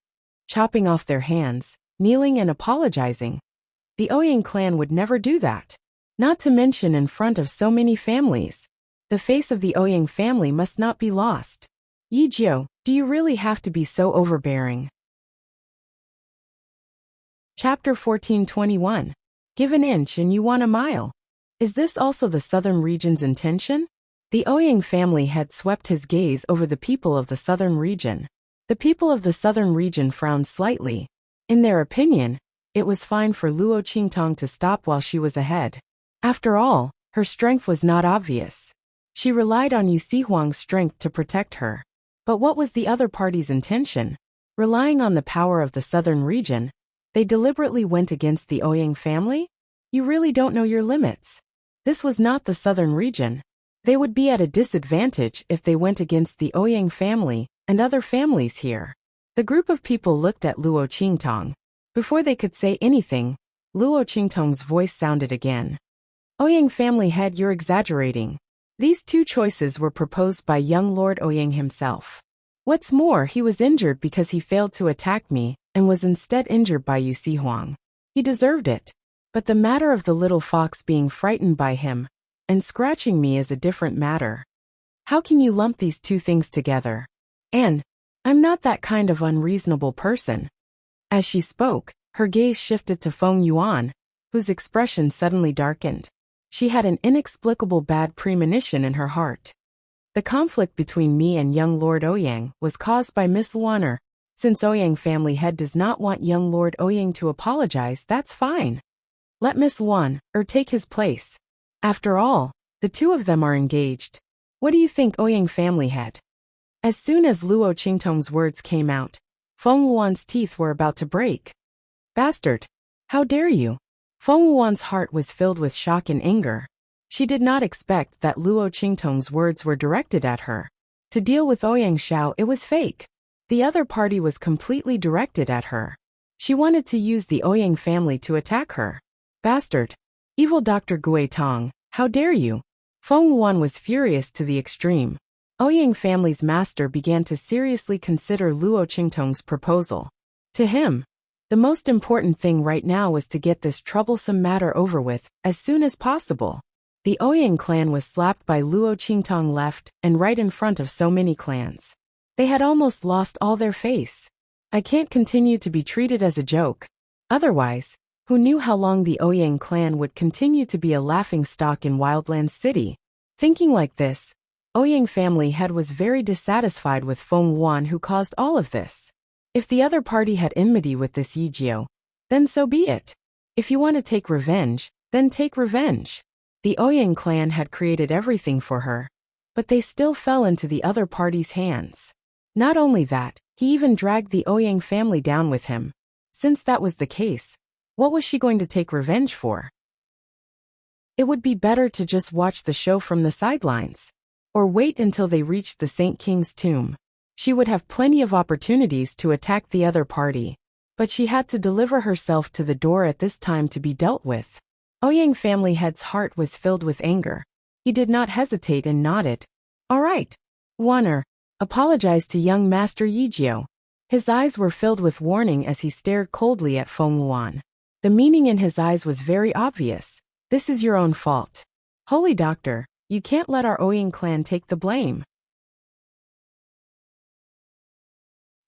Chopping off their hands, kneeling and apologizing. The Ouyang clan would never do that. Not to mention in front of so many families. The face of the Ouyang family must not be lost. Yi Jiu, do you really have to be so overbearing? Chapter 1421. Give an inch and you want a mile. Is this also the southern region's intention? The Ouyang family had swept his gaze over the people of the southern region. The people of the southern region frowned slightly. In their opinion, it was fine for Luo Qingtong to stop while she was ahead. After all, her strength was not obvious. She relied on Yu Huang's strength to protect her. But what was the other party's intention? Relying on the power of the southern region, they deliberately went against the Ouyang family? You really don't know your limits. This was not the southern region. They would be at a disadvantage if they went against the Ouyang family and other families here. The group of people looked at Luo Qingtong. Before they could say anything, Luo Qingtong's voice sounded again. Ouyang family head, you're exaggerating. These 2 choices were proposed by young Lord Ouyang himself. What's more, he was injured because he failed to attack me and was instead injured by Yu Huang. He deserved it. But the matter of the little fox being frightened by him and scratching me is a different matter. How can you lump these 2 things together? And I'm not that kind of unreasonable person. As she spoke, her gaze shifted to Feng Yuan, whose expression suddenly darkened. She had an inexplicable bad premonition in her heart. The conflict between me and young Lord Ouyang was caused by Miss Luan. Since Ouyang family head does not want young Lord Ouyang to apologize, that's fine. Let Miss Luan take his place. After all, the 2 of them are engaged. What do you think, Ouyang family head? As soon as Luo Qingtong's words came out, Feng Luan's teeth were about to break. Bastard! How dare you? Feng Luan's heart was filled with shock and anger. She did not expect that Luo Qingtong's words were directed at her. To deal with Ouyang Xiao, it was fake. The other party was completely directed at her. She wanted to use the Ouyang family to attack her. Bastard! Evil Dr. Gui Tong, how dare you? Feng Luan was furious to the extreme. Ouyang family's master began to seriously consider Luo Qingtong's proposal. To him, the most important thing right now was to get this troublesome matter over with as soon as possible. The Ouyang clan was slapped by Luo Qingtong left and right in front of so many clans. They had almost lost all their face. I can't continue to be treated as a joke. Otherwise, who knew how long the Ouyang clan would continue to be a laughingstock in Wildlands City? Thinking like this, Ouyang family head was very dissatisfied with Feng Luan, who caused all of this. If the other party had enmity with this Yi Jiu, then so be it. If you want to take revenge, then take revenge. The Ouyang clan had created everything for her, but they still fell into the other party's hands. Not only that, he even dragged the Ouyang family down with him. Since that was the case, what was she going to take revenge for? It would be better to just watch the show from the sidelines. Or wait until they reached the Saint King's tomb. She would have plenty of opportunities to attack the other party. But she had to deliver herself to the door at this time to be dealt with. Ouyang family head's heart was filled with anger. He did not hesitate and nodded. All right. Wanner, apologized to young Master Yijio. His eyes were filled with warning as he stared coldly at Feng Wuan. The meaning in his eyes was very obvious. This is your own fault. Holy Doctor, you can't let our Ouyang clan take the blame.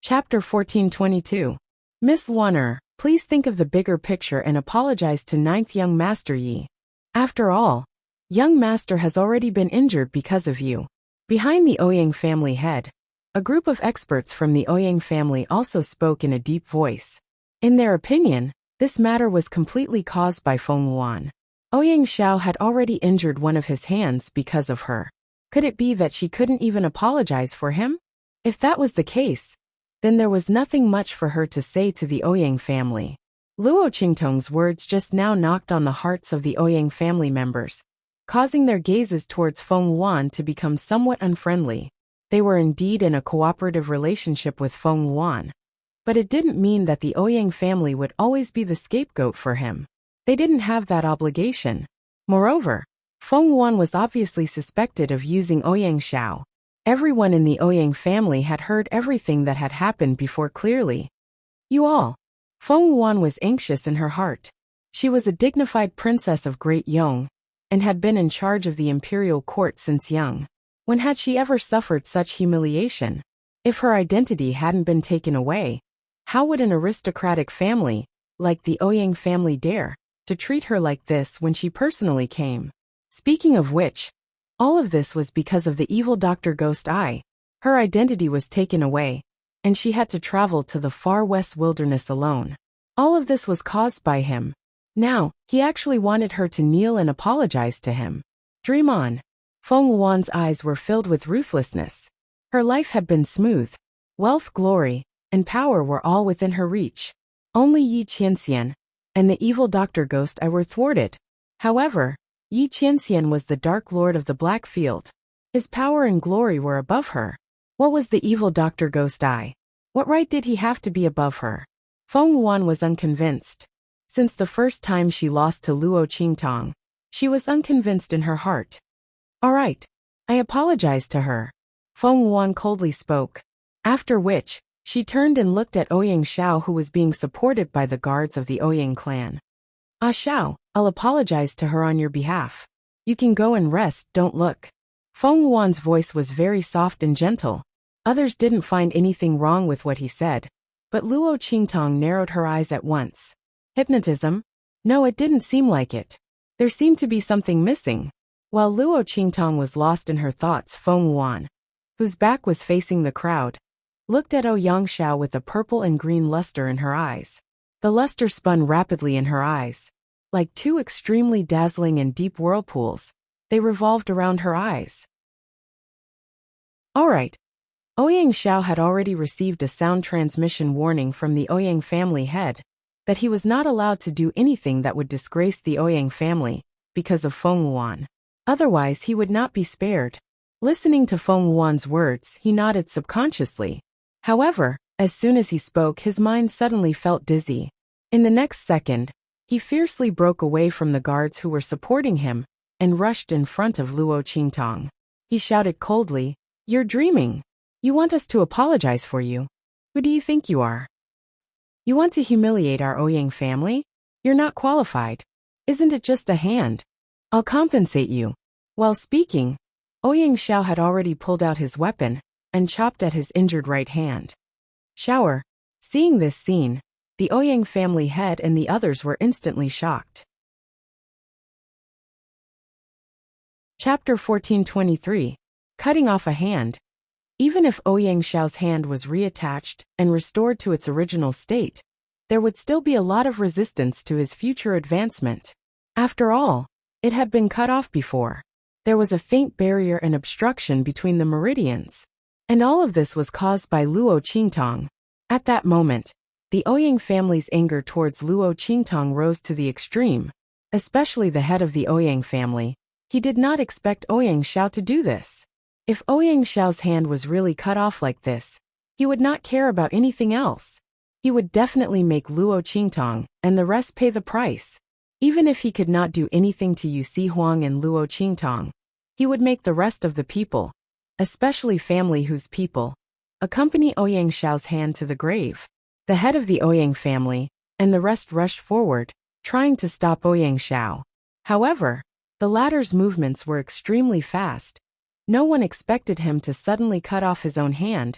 Chapter 1422. Miss Wanner, please think of the bigger picture and apologize to ninth young Master Yi. After all, young Master has already been injured because of you. Behind the Ouyang family head, a group of experts from the Ouyang family also spoke in a deep voice. In their opinion, this matter was completely caused by Feng Wuan. Ouyang Xiao had already injured one of his hands because of her. Could it be that she couldn't even apologize for him? If that was the case, then there was nothing much for her to say to the Ouyang family. Luo Qingtong's words just now knocked on the hearts of the Ouyang family members, causing their gazes towards Feng Wuan to become somewhat unfriendly. They were indeed in a cooperative relationship with Feng Wuan. But it didn't mean that the Ouyang family would always be the scapegoat for him. They didn't have that obligation. Moreover, Feng Wuan was obviously suspected of using Ouyang Xiao. Everyone in the Ouyang family had heard everything that had happened before clearly. You all. Feng Wuan was anxious in her heart. She was a dignified princess of Great Yong, and had been in charge of the imperial court since young. When had she ever suffered such humiliation? If her identity hadn't been taken away, how would an aristocratic family, like the Ouyang family, dare to treat her like this when she personally came? Speaking of which, all of this was because of the evil Dr. Ghost Eye. Her identity was taken away, and she had to travel to the far west wilderness alone. All of this was caused by him. Now, he actually wanted her to kneel and apologize to him. Dream on. Feng Wuan's eyes were filled with ruthlessness. Her life had been smooth. Wealth, glory, and power were all within her reach. Only Yi Qianxian and the evil Dr. Ghost Eye were thwarted. However, Yi Qianxian was the Dark Lord of the Black Field. His power and glory were above her. What was the evil Dr. Ghost Eye? What right did he have to be above her? Feng Wuan was unconvinced. Since the first time she lost to Luo Qingtong, she was unconvinced in her heart. All right. I apologize to her. Feng Wuan coldly spoke. After which, she turned and looked at Ouyang Xiao, who was being supported by the guards of the Ouyang clan. Ah Xiao, I'll apologize to her on your behalf. You can go and rest, don't look. Feng Wuan's voice was very soft and gentle. Others didn't find anything wrong with what he said, but Luo Qingtong narrowed her eyes at once. Hypnotism? No, it didn't seem like it. There seemed to be something missing. While Luo Qingtong was lost in her thoughts, Feng Wuan, whose back was facing the crowd, looked at Ouyang Xiao with a purple and green luster in her eyes. The luster spun rapidly in her eyes. Like two extremely dazzling and deep whirlpools, they revolved around her eyes. All right. Ouyang Xiao had already received a sound transmission warning from the Ouyang family head that he was not allowed to do anything that would disgrace the Ouyang family because of Feng Wuan. Otherwise, he would not be spared. Listening to Feng Wuan's words, he nodded subconsciously. However, as soon as he spoke, his mind suddenly felt dizzy. In the next second, he fiercely broke away from the guards who were supporting him and rushed in front of Luo Qingtong. He shouted coldly, "You're dreaming. You want us to apologize for you? Who do you think you are? You want to humiliate our Ouyang family? You're not qualified. Isn't it just a hand? I'll compensate you." While speaking, Ouyang Xiao had already pulled out his weapon and chopped at his injured right hand. Shower. Seeing this scene, the Ouyang family head and the others were instantly shocked. Chapter 1423. Cutting off a hand. Even if Ouyang Xiao's hand was reattached and restored to its original state, there would still be a lot of resistance to his future advancement. After all, it had been cut off before. There was a faint barrier and obstruction between the meridians. And all of this was caused by Luo Qingtong. At that moment, the Ouyang family's anger towards Luo Qingtong rose to the extreme. especially the head of the Ouyang family. He did not expect Ouyang Xiao to do this. If Ouyang Xiao's hand was really cut off like this, he would not care about anything else. He would definitely make Luo Qingtong and the rest pay the price. Even if he could not do anything to Yu Si Huang and Luo Qingtong, he would make the rest of the people, especially family whose people, accompany Ouyang Xiao's hand to the grave. The head of the Ouyang family and the rest rushed forward, trying to stop Ouyang Xiao. However, the latter's movements were extremely fast. No one expected him to suddenly cut off his own hand.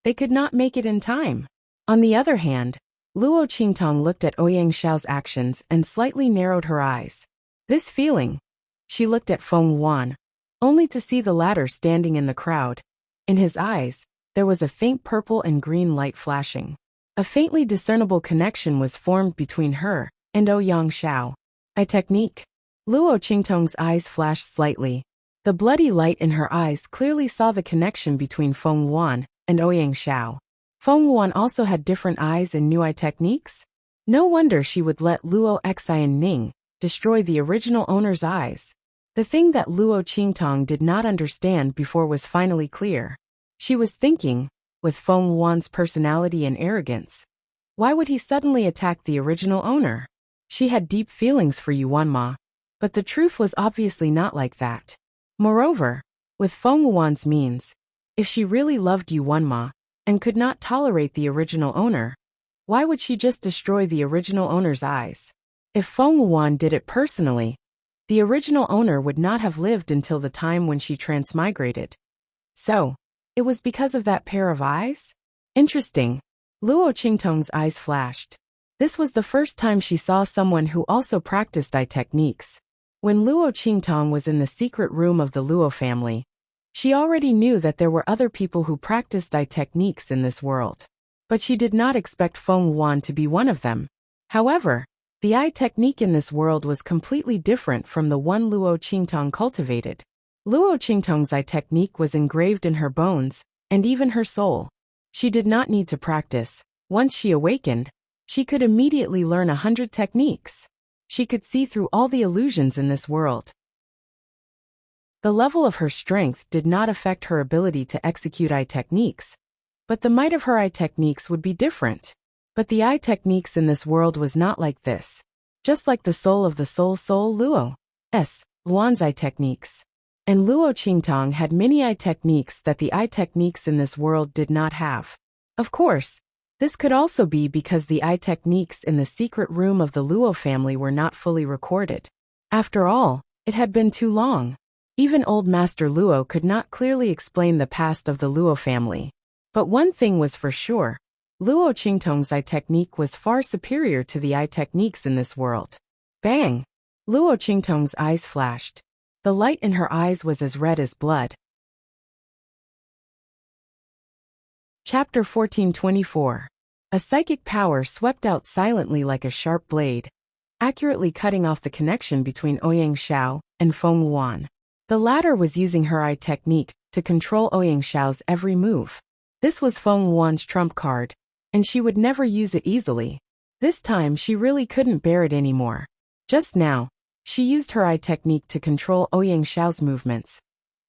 They could not make it in time. On the other hand, Luo Qingtong looked at Ouyang Xiao's actions and slightly narrowed her eyes. This feeling, she looked at Feng Yuan, only to see the latter standing in the crowd. In his eyes, there was a faint purple and green light flashing. A faintly discernible connection was formed between her and Ouyang Xiao. A technique. Luo Qingtong's eyes flashed slightly. The bloody light in her eyes clearly saw the connection between Feng Yuan and Ouyang Xiao. Feng Yuan also had different eyes and new eye techniques. No wonder she would let Luo Xian Ning destroy the original owner's eyes. The thing that Luo Qingtong did not understand before was finally clear. She was thinking, with Feng Yuan's personality and arrogance, why would he suddenly attack the original owner? She had deep feelings for Yuan Ma, but the truth was obviously not like that. Moreover, with Feng Yuan's means, if she really loved Yuan Ma and could not tolerate the original owner, why would she just destroy the original owner's eyes? If Feng Yuan did it personally, the original owner would not have lived until the time when she transmigrated. So, it was because of that pair of eyes? Interesting. Luo Qingtong's eyes flashed. This was the first time she saw someone who also practiced eye techniques. When Luo Qingtong was in the secret room of the Luo family, she already knew that there were other people who practiced eye techniques in this world. But she did not expect Feng Yuan to be one of them. However, the eye technique in this world was completely different from the one Luo Qingtong cultivated. Luo Qingtong's eye technique was engraved in her bones, and even her soul. She did not need to practice. Once she awakened, she could immediately learn 100 techniques. She could see through all the illusions in this world. The level of her strength did not affect her ability to execute eye techniques, but the might of her eye techniques would be different. But the eye techniques in this world was not like this. Just like the soul of the soul Luo Yuan's eye techniques. And Luo Qingtong had many eye techniques that the eye techniques in this world did not have. Of course, this could also be because the eye techniques in the secret room of the Luo family were not fully recorded. After all, it had been too long. Even old Master Luo could not clearly explain the past of the Luo family. But one thing was for sure. Luo Qingtong's eye technique was far superior to the eye techniques in this world. Bang! Luo Qingtong's eyes flashed. The light in her eyes was as red as blood. Chapter 1424. A psychic power swept out silently like a sharp blade, accurately cutting off the connection between Ouyang Xiao and Feng Yuan. The latter was using her eye technique to control Ouyang Xiao's every move. This was Feng Yuan's trump card, and she would never use it easily. This time she really couldn't bear it anymore. Just now, she used her eye technique to control Ouyang Xiao's movements,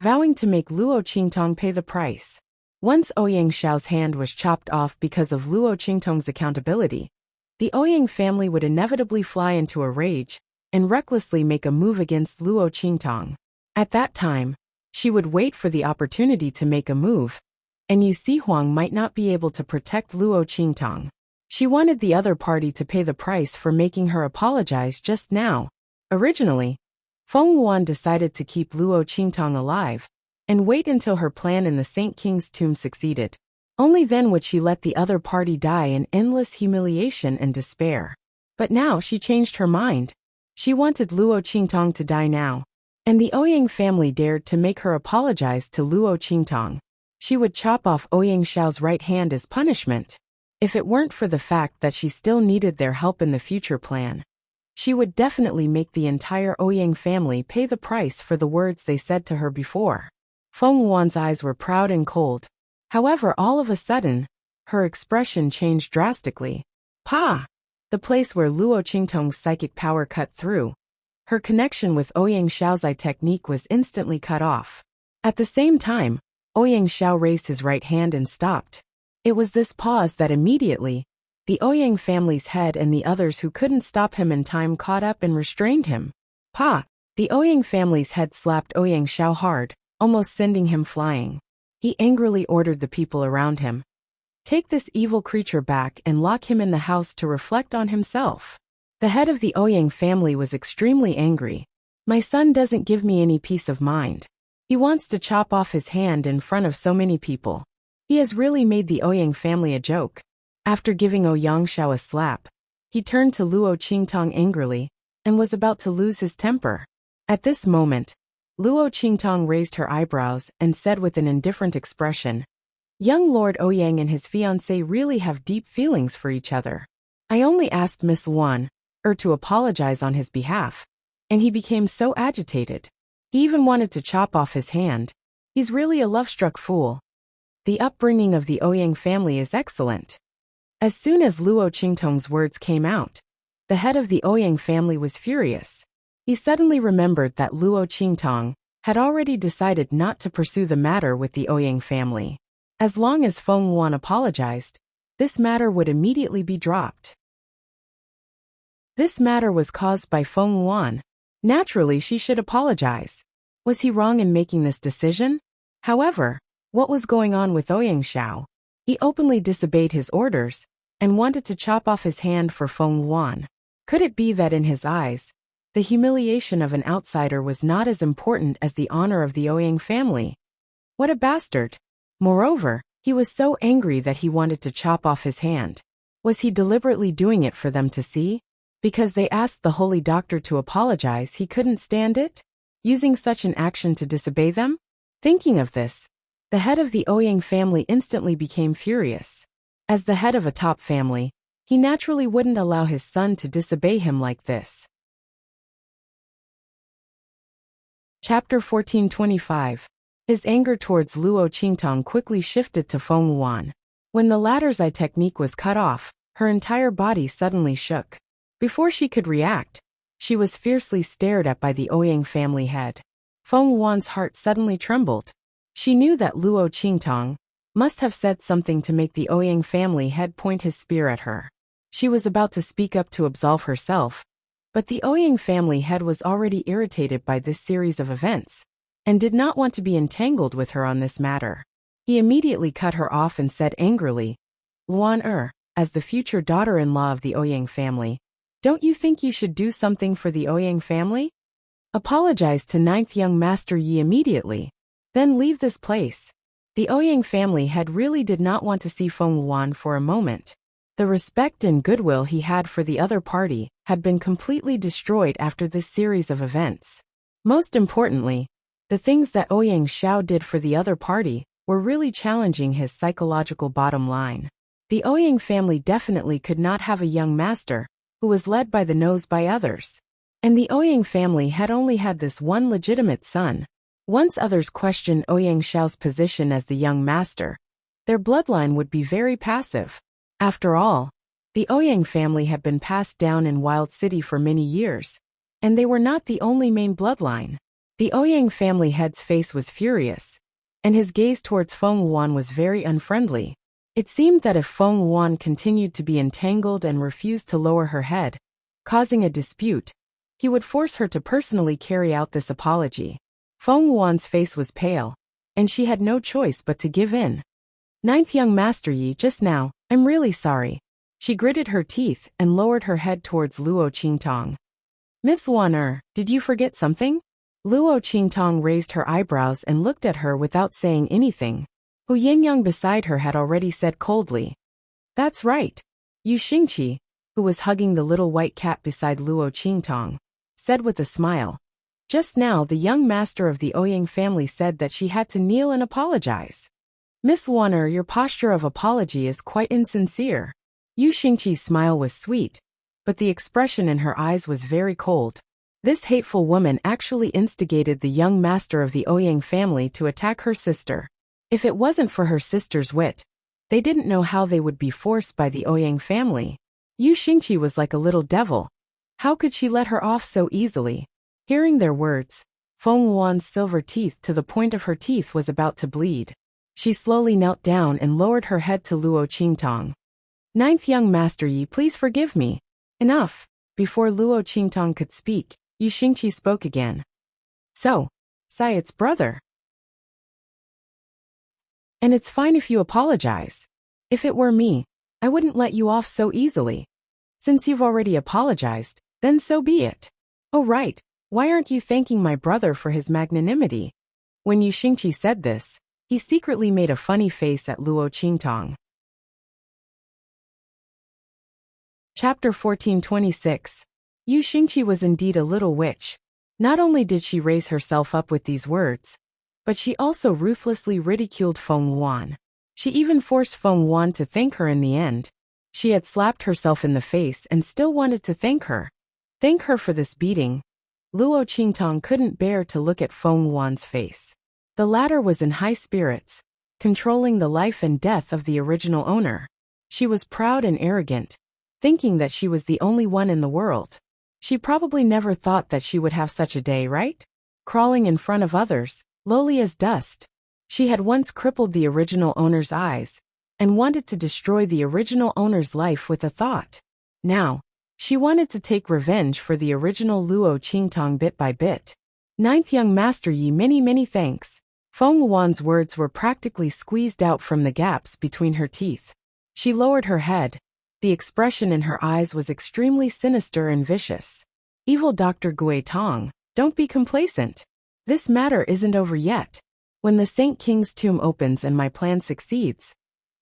vowing to make Luo Qingtong pay the price. Once Ouyang Xiao's hand was chopped off because of Luo Qingtong's accountability, the Ouyang family would inevitably fly into a rage and recklessly make a move against Luo Qingtong. At that time, she would wait for the opportunity to make a move, and Yu Si Huang might not be able to protect Luo Qingtong. She wanted the other party to pay the price for making her apologize just now. Originally, Feng Yuan decided to keep Luo Qingtong alive and wait until her plan in the Saint King's tomb succeeded. Only then would she let the other party die in endless humiliation and despair. But now she changed her mind. She wanted Luo Qingtong to die now. And the Ouyang family dared to make her apologize to Luo Qingtong. She would chop off Ouyang Xiao's right hand as punishment. If it weren't for the fact that she still needed their help in the future plan, she would definitely make the entire Ouyang family pay the price for the words they said to her before. Feng Yuan's eyes were proud and cold. However, all of a sudden, her expression changed drastically. Pa! The place where Luo Qingtong's psychic power cut through. Her connection with Ouyang Xiao's eye technique was instantly cut off. At the same time, Ouyang Xiao raised his right hand and stopped. It was this pause that immediately, the Ouyang family's head and the others who couldn't stop him in time caught up and restrained him. Pa! The Ouyang family's head slapped Ouyang Xiao hard, almost sending him flying. He angrily ordered the people around him, "Take this evil creature back and lock him in the house to reflect on himself." The head of the Ouyang family was extremely angry. "My son doesn't give me any peace of mind. He wants to chop off his hand in front of so many people. He has really made the Ouyang family a joke." After giving Ouyang Xiao a slap, he turned to Luo Qingtong angrily, and was about to lose his temper. At this moment, Luo Qingtong raised her eyebrows and said with an indifferent expression, "Young Lord Ouyang and his fiancée really have deep feelings for each other. I only asked Miss Luan to apologize on his behalf, and he became so agitated. He even wanted to chop off his hand. He's really a love-struck fool." The upbringing of the Ouyang family is excellent. As soon as Luo Qingtong's words came out, the head of the Ouyang family was furious. He suddenly remembered that Luo Qingtong had already decided not to pursue the matter with the Ouyang family. As long as Feng Wan apologized, this matter would immediately be dropped. This matter was caused by Feng Wan. Naturally, she should apologize. Was he wrong in making this decision? However, what was going on with Ouyang Xiao? He openly disobeyed his orders and wanted to chop off his hand for Feng Wan. Could it be that in his eyes, the humiliation of an outsider was not as important as the honor of the Ouyang family? What a bastard! Moreover, he was so angry that he wanted to chop off his hand. Was he deliberately doing it for them to see? Because they asked the holy doctor to apologize, he couldn't stand it? Using such an action to disobey them? Thinking of this, the head of the Ouyang family instantly became furious. As the head of a top family, he naturally wouldn't allow his son to disobey him like this. Chapter 1425. His anger towards Luo Qingtong quickly shifted to Feng Wan. When the latter's eye technique was cut off, her entire body suddenly shook. Before she could react, she was fiercely stared at by the Ouyang family head. Feng Wan's heart suddenly trembled. She knew that Luo Qingtong must have said something to make the Ouyang family head point his spear at her. She was about to speak up to absolve herself, but the Ouyang family head was already irritated by this series of events, and did not want to be entangled with her on this matter. He immediately cut her off and said angrily, "Luan as the future daughter-in-law of the Ouyang family, don't you think you should do something for the Ouyang family? Apologize to ninth young master Yi immediately. Then leave this place." The Ouyang family head really did not want to see Feng Wan for a moment. The respect and goodwill he had for the other party had been completely destroyed after this series of events. Most importantly, the things that Ouyang Xiao did for the other party were really challenging his psychological bottom line. The Ouyang family definitely could not have a young master who was led by the nose by others. And the Ouyang family had only had this one legitimate son. Once others questioned Ouyang Xiao's position as the young master, their bloodline would be very passive. After all, the Ouyang family had been passed down in Wild City for many years, and they were not the only main bloodline. The Ouyang family head's face was furious, and his gaze towards Feng Wan was very unfriendly. It seemed that if Feng Wan continued to be entangled and refused to lower her head, causing a dispute, he would force her to personally carry out this apology. Feng Wan's face was pale, and she had no choice but to give in. "Ninth young master Yi, just now, I'm really sorry." She gritted her teeth and lowered her head towards Luo Qingtong. "Miss Wan did you forget something?" Luo Qingtong raised her eyebrows and looked at her without saying anything. Hu Yinyang beside her had already said coldly, "That's right." Yu Xingqi, who was hugging the little white cat beside Luo Qingtong, said with a smile, "Just now the young master of the Ouyang family said that she had to kneel and apologize. Miss Wan your posture of apology is quite insincere." Yu Xingqi's smile was sweet, but the expression in her eyes was very cold. This hateful woman actually instigated the young master of the Ouyang family to attack her sister. If it wasn't for her sister's wit, they didn't know how they would be forced by the Ouyang family. Yu Xingqi was like a little devil. How could she let her off so easily? Hearing their words, Feng Yuan's silver teeth to the point of her teeth was about to bleed. She slowly knelt down and lowered her head to Luo Qingtong. "Ninth young master Yi, please forgive me." "Enough." Before Luo Qingtong could speak, Yu Xingqi spoke again. "So, Sai, it's brother. And it's fine if you apologize. If it were me, I wouldn't let you off so easily. Since you've already apologized, then so be it. Oh right, why aren't you thanking my brother for his magnanimity?" When Yu Xingqi said this, he secretly made a funny face at Luo Qingtong. Chapter 1426. Yu Xingqi was indeed a little witch. Not only did she raise herself up with these words, but she also ruthlessly ridiculed Feng Yuan. She even forced Feng Yuan to thank her in the end. She had slapped herself in the face and still wanted to thank her. Thank her for this beating. Luo Qingtong couldn't bear to look at Feng Yuan's face. The latter was in high spirits, controlling the life and death of the original owner. She was proud and arrogant, thinking that she was the only one in the world. She probably never thought that she would have such a day, right? Crawling in front of others, lowly as dust. She had once crippled the original owner's eyes, and wanted to destroy the original owner's life with a thought. Now, she wanted to take revenge for the original Luo Qingtong bit by bit. "Ninth young master Yi, many thanks." Feng Yuan's words were practically squeezed out from the gaps between her teeth. She lowered her head. The expression in her eyes was extremely sinister and vicious. "Evil Dr. Gui Tong, don't be complacent. This matter isn't over yet. When the Saint King's tomb opens and my plan succeeds,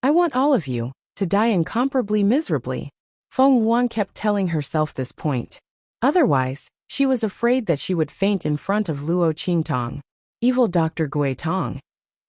I want all of you to die incomparably miserably." Feng Yuan kept telling herself this point. Otherwise, she was afraid that she would faint in front of Luo Qingtong. Evil Dr. Gui Tong.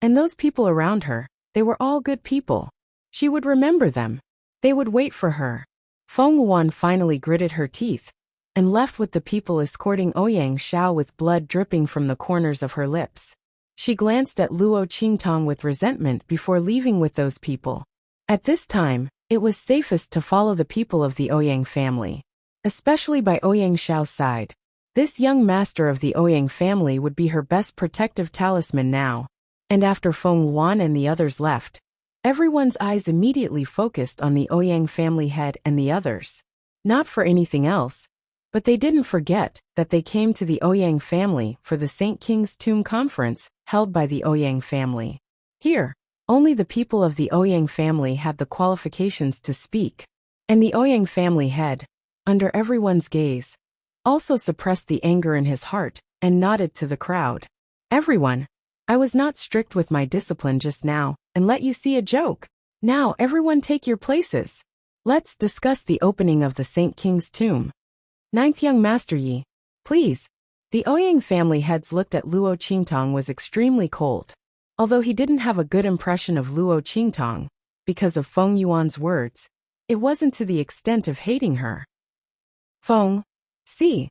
And those people around her, they were all good people. She would remember them. They would wait for her. Feng Yuan finally gritted her teeth and left with the people escorting Ouyang Xiao with blood dripping from the corners of her lips. She glanced at Luo Qingtong with resentment before leaving with those people. At this time, it was safest to follow the people of the Ouyang family, especially by Ouyang Xiao's side. This young master of the Ouyang family would be her best protective talisman now. And after Feng Yuan and the others left, everyone's eyes immediately focused on the Ouyang family head and the others. Not for anything else, but they didn't forget that they came to the Ouyang family for the Saint King's Tomb conference held by the Ouyang family. Here, only the people of the Ouyang family had the qualifications to speak, and the Ouyang family head, under everyone's gaze, also suppressed the anger in his heart and nodded to the crowd. "Everyone, I was not strict with my discipline just now and let you see a joke. Now everyone take your places. Let's discuss the opening of the Saint King's tomb. Ninth young master Yi, please." The Ouyang family heads looked at Luo Qingtong was extremely cold. Although he didn't have a good impression of Luo Qingtong, because of Feng Yuan's words, it wasn't to the extent of hating her. Feng, see.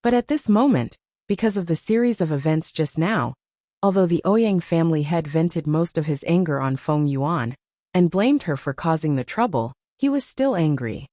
But at this moment, because of the series of events just now, although the Ouyang family head vented most of his anger on Feng Yuan and blamed her for causing the trouble, he was still angry.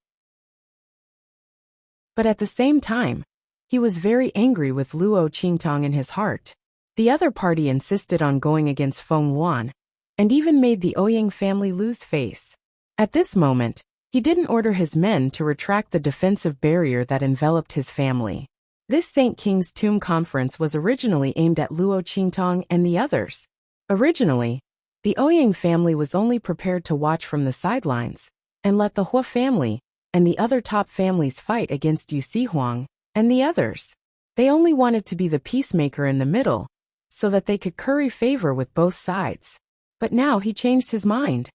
But at the same time, he was very angry with Luo Qingtong in his heart. The other party insisted on going against Feng Yuan, and even made the Ouyang family lose face. At this moment, he didn't order his men to retract the defensive barrier that enveloped his family. This Saint King's Tomb conference was originally aimed at Luo Qingtong and the others. Originally, the Ouyang family was only prepared to watch from the sidelines, and let the Hua family and the other top families fight against Yu Sihuang and the others. They only wanted to be the peacemaker in the middle, so that they could curry favor with both sides. But now he changed his mind.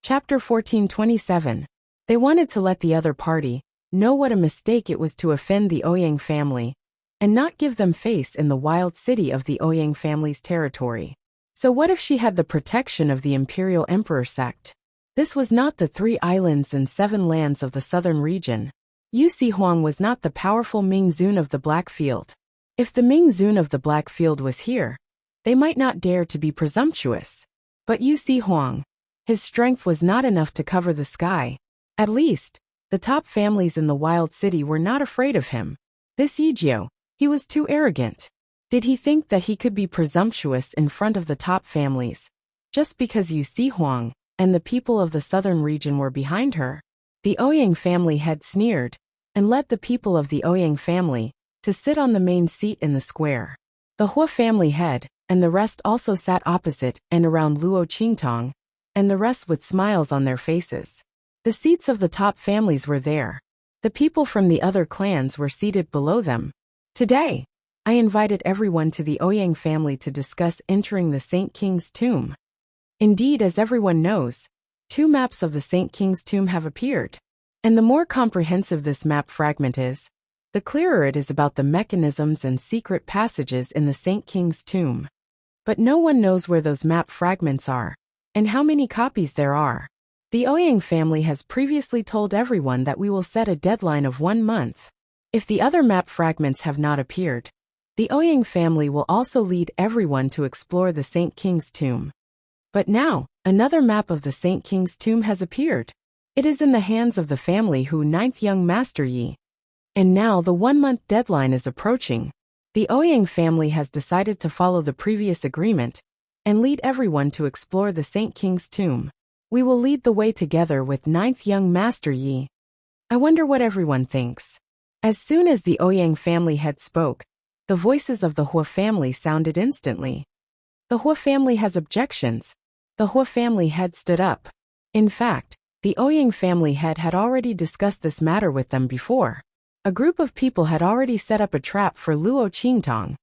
Chapter 1427. They wanted to let the other party know what a mistake it was to offend the Ouyang family, and not give them face in the wild city of the Ouyang family's territory. So what if she had the protection of the imperial emperor sect? This was not the 3 islands and 7 lands of the southern region. Yu Sihuang was not the powerful Ming Zun of the Blackfield. If the Ming Zun of the Blackfield was here, they might not dare to be presumptuous. But Yu Sihuang, his strength was not enough to cover the sky. At least, The top families in the wild city were not afraid of him. This Yijio, he was too arrogant. Did he think that he could be presumptuous in front of the top families, just because Yu Huang and the people of the southern region were behind her? The Ouyang family head sneered, and led the people of the Ouyang family to sit on the main seat in the square. The Hua family head and the rest also sat opposite and around Luo Qingtong, and the rest with smiles on their faces. The seats of the top families were there. The people from the other clans were seated below them. Today, I invited everyone to the Ouyang family to discuss entering the Saint King's tomb. Indeed, as everyone knows, 2 maps of the Saint King's tomb have appeared. And the more comprehensive this map fragment is, the clearer it is about the mechanisms and secret passages in the Saint King's tomb. But no one knows where those map fragments are, and how many copies there are. The Ouyang family has previously told everyone that we will set a deadline of 1 month. If the other map fragments have not appeared, the Ouyang family will also lead everyone to explore the Saint King's tomb. But now, another map of the Saint King's tomb has appeared. It is in the hands of the family who 9th young Master Yi. And now the 1-month deadline is approaching. The Ouyang family has decided to follow the previous agreement and lead everyone to explore the Saint King's tomb. We will lead the way together with 9th young Master Yi. I wonder what everyone thinks. As soon as the Ouyang family head spoke, the voices of the Hua family sounded instantly. The Hua family has objections. The Hua family head stood up. In fact, the Ouyang family head had already discussed this matter with them before. A group of people had already set up a trap for Luo Qingtong.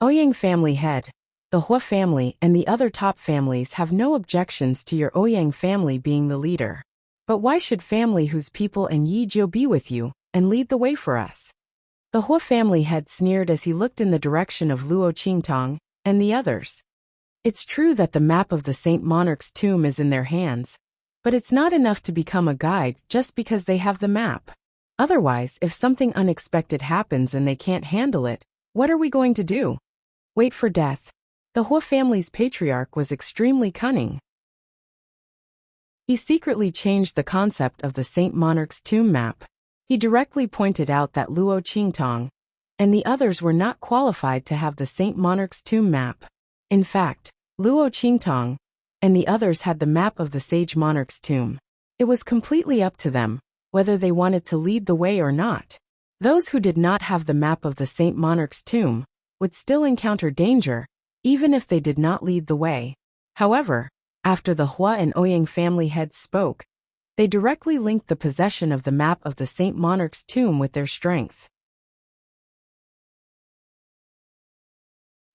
Ouyang family head, the Hua family and the other top families have no objections to your Ouyang family being the leader. But why should family whose people and Yi Jiu be with you and lead the way for us? The Hua family head sneered as he looked in the direction of Luo Qingtong and the others. It's true that the map of the Saint Monarch's tomb is in their hands, but it's not enough to become a guide just because they have the map. Otherwise, if something unexpected happens and they can't handle it, what are we going to do? Wait for death. The Hua family's patriarch was extremely cunning. He secretly changed the concept of the Saint Monarch's tomb map. He directly pointed out that Luo Qingtong and the others were not qualified to have the Saint Monarch's tomb map. In fact, Luo Qingtong and the others had the map of the Sage Monarch's tomb. It was completely up to them whether they wanted to lead the way or not. Those who did not have the map of the Saint Monarch's tomb would still encounter danger, even if they did not lead the way. However, after the Hua and Ouyang family heads spoke, they directly linked the possession of the map of the Saint Monarch's tomb with their strength.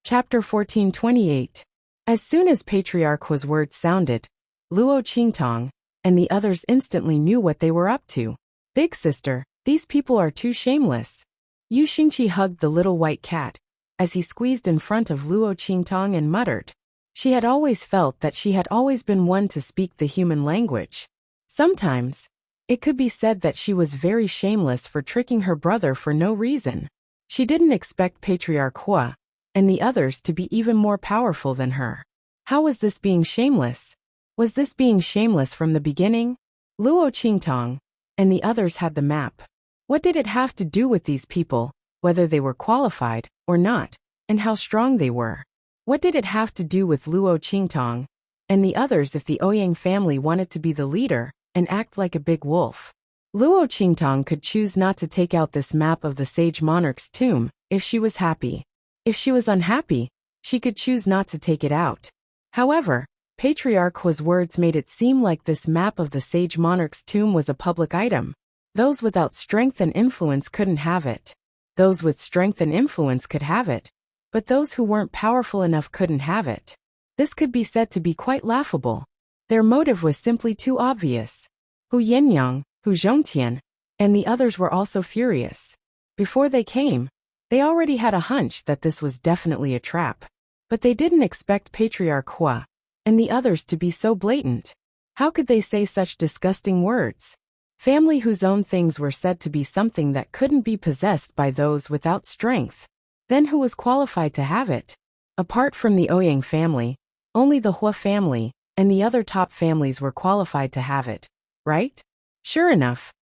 Chapter 1428. As soon as Patriarch Hua's words sounded, Luo Qingtong and the others instantly knew what they were up to. Big sister, these people are too shameless. Yu Xingqi hugged the little white cat as he squeezed in front of Luo Qingtong and muttered. She had always felt that she had always been one to speak the human language. Sometimes, it could be said that she was very shameless for tricking her brother for no reason. She didn't expect Patriarch Hua and the others to be even more powerful than her. How was this being shameless? Was this being shameless from the beginning? Luo Qingtong and the others had the map. What did it have to do with these people, whether they were qualified or not, and how strong they were? What did it have to do with Luo Qingtong and the others if the Ouyang family wanted to be the leader and act like a big wolf? Luo Qingtong could choose not to take out this map of the Sage Monarch's tomb if she was happy. If she was unhappy, she could choose not to take it out. However, Patriarch Hua's words made it seem like this map of the Sage Monarch's tomb was a public item. Those without strength and influence couldn't have it. Those with strength and influence could have it, but those who weren't powerful enough couldn't have it. This could be said to be quite laughable. Their motive was simply too obvious. Hu Yinyang, Hu Zhongtian, and the others were also furious. Before they came, they already had a hunch that this was definitely a trap. But they didn't expect Patriarch Hua and the others to be so blatant. How could they say such disgusting words? Family whose own things were said to be something that couldn't be possessed by those without strength. Then who was qualified to have it? Apart from the Ouyang family, only the Hua family and the other top families were qualified to have it, right? Sure enough.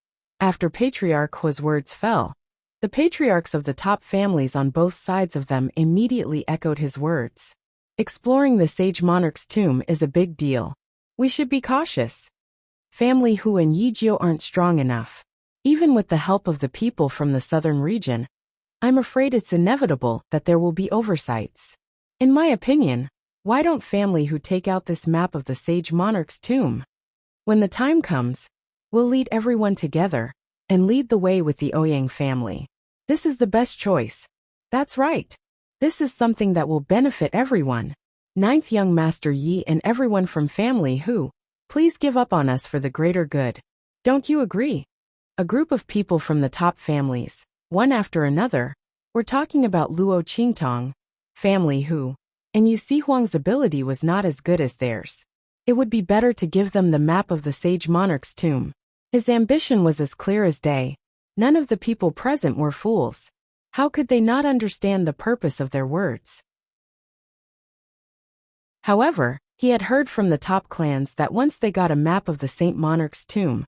After Patriarch Hua's words fell, the patriarchs of the top families on both sides of them immediately echoed his words. Exploring the sage monarch's tomb is a big deal. We should be cautious. Family Hu and Yijiao aren't strong enough. Even with the help of the people from the southern region, I'm afraid it's inevitable that there will be oversights. In my opinion, why don't family Hu take out this map of the sage monarch's tomb? When the time comes, we'll lead everyone together and lead the way with the Ouyang family. This is the best choice. That's right. This is something that will benefit everyone. Ninth Young Master Yi and everyone from family Hu, please give up on us for the greater good. Don't you agree? A group of people from the top families, one after another, were talking about Luo Qingtong, family Hu, and Yu Huang's ability was not as good as theirs. It would be better to give them the map of the sage monarch's tomb. His ambition was as clear as day. None of the people present were fools. How could they not understand the purpose of their words? However, he had heard from the top clans that once they got a map of the Saint Monarch's tomb,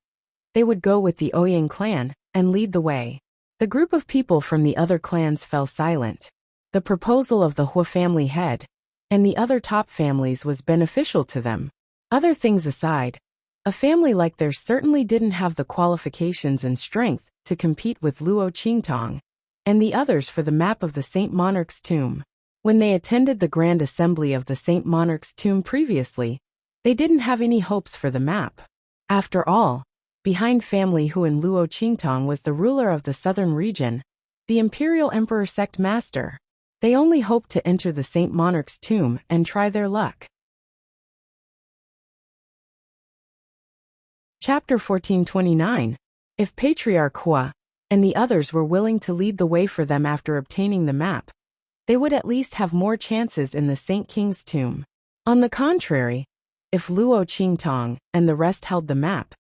they would go with the Ouyang clan and lead the way. The group of people from the other clans fell silent. The proposal of the Hua family head and the other top families was beneficial to them. Other things aside, a family like theirs certainly didn't have the qualifications and strength to compete with Luo Qingtong and the others for the map of the Saint Monarch's tomb. When they attended the Grand Assembly of the Saint Monarch's tomb previously, they didn't have any hopes for the map. After all, behind family Hu and Luo Qingtong was the ruler of the southern region, the Imperial Emperor Sect Master. They only hoped to enter the Saint Monarch's tomb and try their luck. Chapter 1429. If Patriarch Hua and the others were willing to lead the way for them after obtaining the map, they would at least have more chances in the Saint King's tomb. On the contrary, if Luo Qingtong and the rest held the map,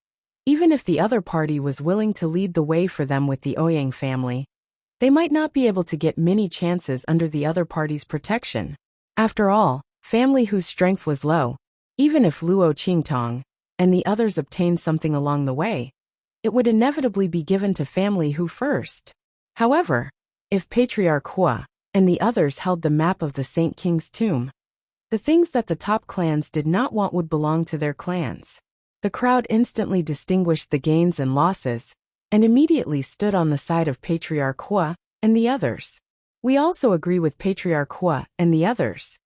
even if the other party was willing to lead the way for them with the Ouyang family, they might not be able to get many chances under the other party's protection. After all, family whose strength was low, even if Luo Qingtong and the others obtained something along the way, it would inevitably be given to family Hu first. However, if Patriarch Hua and the others held the map of the Saint King's tomb, the things that the top clans did not want would belong to their clans. The crowd instantly distinguished the gains and losses, and immediately stood on the side of Patriarch Hua and the others. We also agree with Patriarch Hua and the others.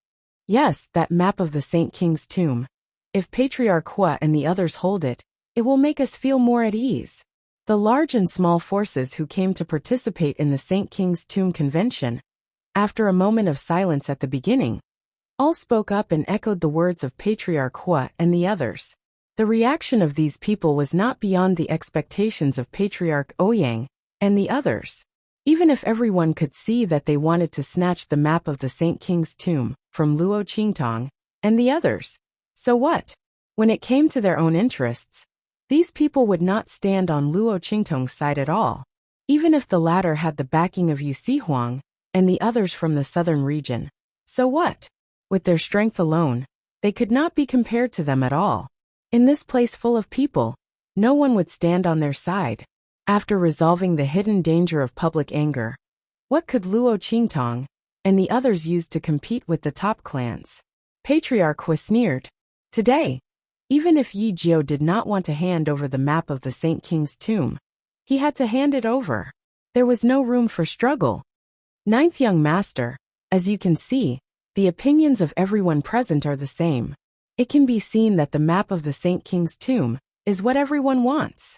Yes, that map of the Saint King's tomb. If Patriarch Hua and the others hold it, it will make us feel more at ease. The large and small forces who came to participate in the Saint King's tomb convention, after a moment of silence at the beginning, all spoke up and echoed the words of Patriarch Hua and the others. The reaction of these people was not beyond the expectations of Patriarch Ouyang and the others. Even if everyone could see that they wanted to snatch the map of the Saint King's tomb from Luo Qingtong and the others, so what? When it came to their own interests, these people would not stand on Luo Qingtong's side at all. Even if the latter had the backing of Yu Huang and the others from the southern region, so what? With their strength alone, they could not be compared to them at all. In this place full of people, no one would stand on their side. After resolving the hidden danger of public anger, what could Luo Qingtong and the others use to compete with the top clans? Patriarch Hua sneered. Today, even if Yi Jiao did not want to hand over the map of the Saint King's tomb, he had to hand it over. There was no room for struggle. Ninth Young Master, as you can see, the opinions of everyone present are the same. It can be seen that the map of the Saint King's tomb is what everyone wants.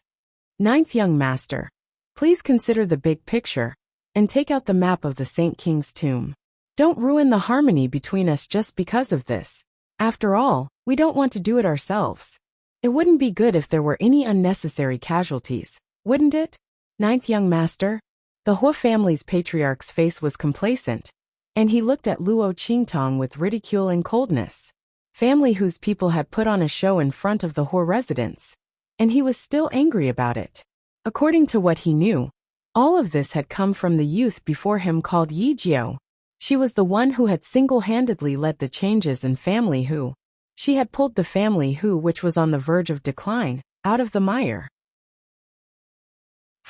Ninth Young Master, please consider the big picture and take out the map of the Saint King's tomb. Don't ruin the harmony between us just because of this. After all, we don't want to do it ourselves. It wouldn't be good if there were any unnecessary casualties, wouldn't it? Ninth Young Master, the Hua family's patriarch's face was complacent, and he looked at Luo Qingtong with ridicule and coldness. Family whose people had put on a show in front of the Hua residence, and he was still angry about it. According to what he knew, all of this had come from the youth before him called Yi Jiao. She was the one who had single-handedly led the changes in family Hu. She had pulled the family Hu, which was on the verge of decline, out of the mire.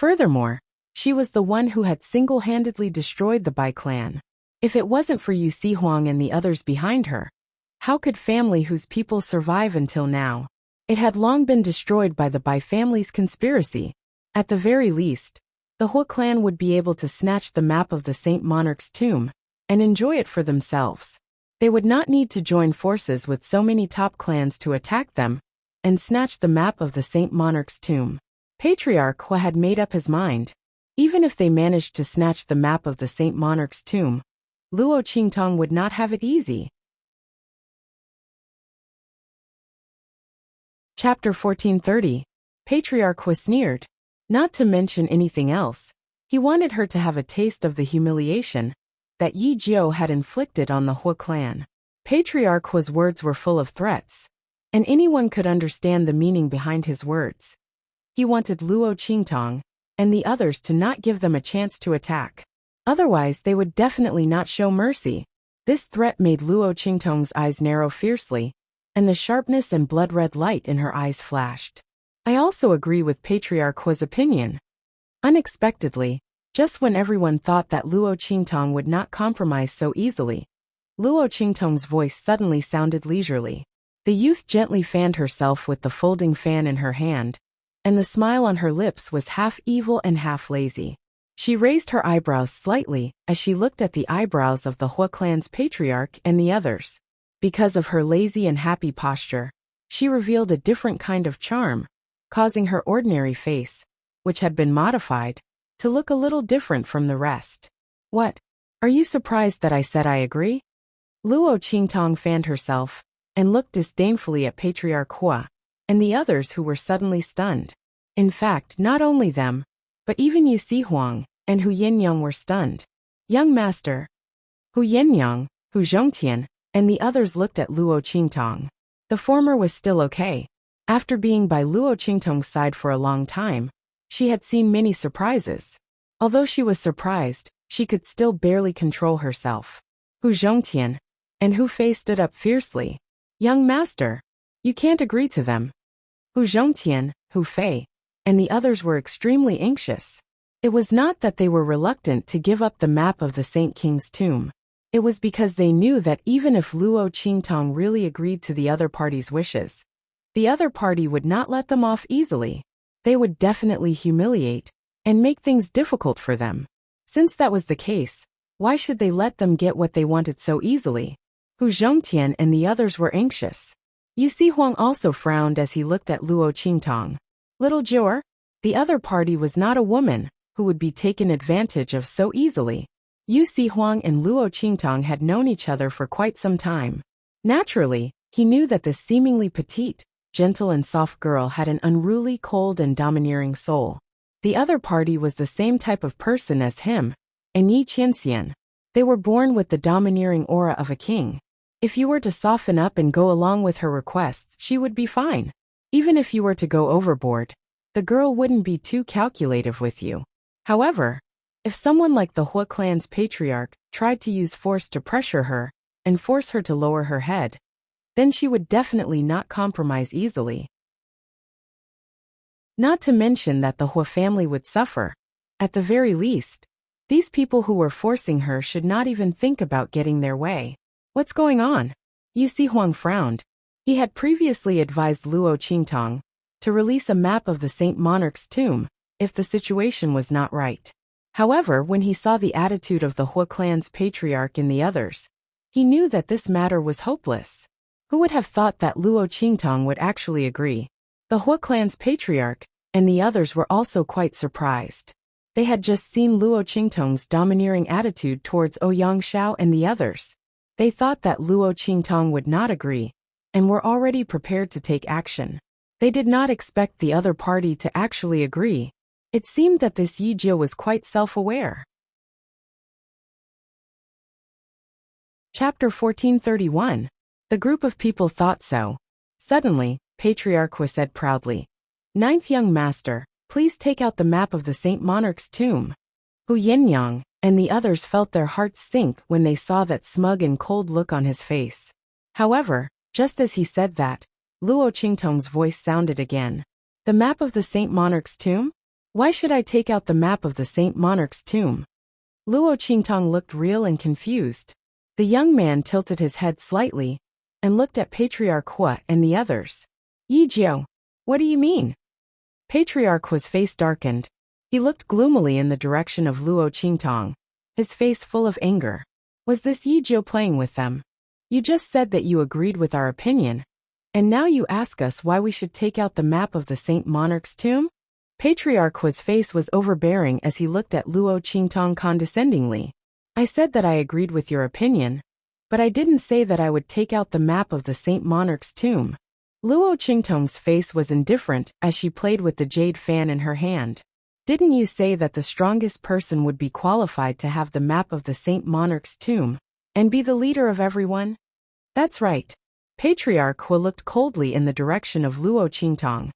Furthermore, she was the one who had single-handedly destroyed the Bai clan. If it wasn't for Yu Si Huang and the others behind her, how could family whose people survive until now? It had long been destroyed by the Bai family's conspiracy. At the very least, the Hua clan would be able to snatch the map of the Saint Monarch's tomb and enjoy it for themselves. They would not need to join forces with so many top clans to attack them and snatch the map of the Saint Monarch's tomb. Patriarch Hua had made up his mind. Even if they managed to snatch the map of the Saint Monarch's tomb, Luo Qingtong would not have it easy. Chapter 1430. Patriarch Hua sneered. Not to mention anything else, he wanted her to have a taste of the humiliation that Yi Jiu had inflicted on the Hua clan. Patriarch Hua's words were full of threats, and anyone could understand the meaning behind his words. He wanted Luo Qingtong and the others to not give them a chance to attack. Otherwise, they would definitely not show mercy. This threat made Luo Qingtong's eyes narrow fiercely, and the sharpness and blood-red light in her eyes flashed. I also agree with Patriarch Hua's opinion. Unexpectedly, just when everyone thought that Luo Qingtong would not compromise so easily, Luo Qingtong's voice suddenly sounded leisurely. The youth gently fanned herself with the folding fan in her hand, and the smile on her lips was half evil and half lazy. She raised her eyebrows slightly as she looked at the eyebrows of the Hua clan's patriarch and the others. Because of her lazy and happy posture, she revealed a different kind of charm, causing her ordinary face, which had been modified, to look a little different from the rest. What? Are you surprised that I said I agree? Luo Qingtong fanned herself and looked disdainfully at Patriarch Hua and the others who were suddenly stunned. In fact, not only them, but even Yu Si Huang and Hu Yinyang were stunned. Young master, Hu Yinyang, Hu Zhongtian, and the others looked at Luo Qingtong. The former was still okay. After being by Luo Qingtong's side for a long time, she had seen many surprises. Although she was surprised, she could still barely control herself. Hu Zhongtian and Hu Fei stood up fiercely. Young master, you can't agree to them. Hu Zhongtian, Hu Fei, and the others were extremely anxious. It was not that they were reluctant to give up the map of the Saint King's tomb. It was because they knew that even if Luo Qingtong really agreed to the other party's wishes, the other party would not let them off easily. They would definitely humiliate and make things difficult for them. Since that was the case, why should they let them get what they wanted so easily? Hu Zhongtian and the others were anxious. Yu Si Huang also frowned as he looked at Luo Qingtong. Little Jiu, the other party was not a woman who would be taken advantage of so easily. Yu Si Huang and Luo Qingtong had known each other for quite some time. Naturally, he knew that this seemingly petite, gentle and soft girl had an unruly, cold and domineering soul. The other party was the same type of person as him, and Yi Qianxian. They were born with the domineering aura of a king. If you were to soften up and go along with her requests, she would be fine. Even if you were to go overboard, the girl wouldn't be too calculative with you. However, if someone like the Hua clan's patriarch tried to use force to pressure her and force her to lower her head, then she would definitely not compromise easily. Not to mention that the Hua family would suffer. At the very least, these people who were forcing her should not even think about getting their way. What's going on? Yu Si Huang frowned. He had previously advised Luo Qingtong to release a map of the Saint Monarch's tomb if the situation was not right. However, when he saw the attitude of the Hua clan's patriarch and the others, he knew that this matter was hopeless. Who would have thought that Luo Qingtong would actually agree? The Hua clan's patriarch and the others were also quite surprised. They had just seen Luo Qingtong's domineering attitude towards Ouyang Shao and the others. They thought that Luo Qingtong would not agree, and were already prepared to take action. They did not expect the other party to actually agree. It seemed that this Yi Jiu was quite self-aware. Chapter 1431. The group of people thought so. Suddenly, Patriarch Hua said proudly, "Ninth young master, please take out the map of the Saint Monarch's tomb." Hu Yinyang and the others felt their hearts sink when they saw that smug and cold look on his face. However, just as he said that, Luo Qingtong's voice sounded again. "The map of the Saint Monarch's tomb? Why should I take out the map of the Saint Monarch's tomb? Luo Qingtong looked real and confused. The young man tilted his head slightly and looked at Patriarch Hua and the others. Yi Jiao, what do you mean? Patriarch Hua's face darkened. He looked gloomily in the direction of Luo Qingtong, his face full of anger. Was this Yi Jiao playing with them? You just said that you agreed with our opinion, and now you ask us why we should take out the map of the Saint Monarch's tomb? Patriarch Hua's face was overbearing as he looked at Luo Qingtong condescendingly. I said that I agreed with your opinion, but I didn't say that I would take out the map of the Saint Monarch's tomb. Luo Qingtong's face was indifferent as she played with the jade fan in her hand. Didn't you say that the strongest person would be qualified to have the map of the Saint Monarch's tomb and be the leader of everyone? That's right. Patriarch Hua looked coldly in the direction of Luo Qingtong.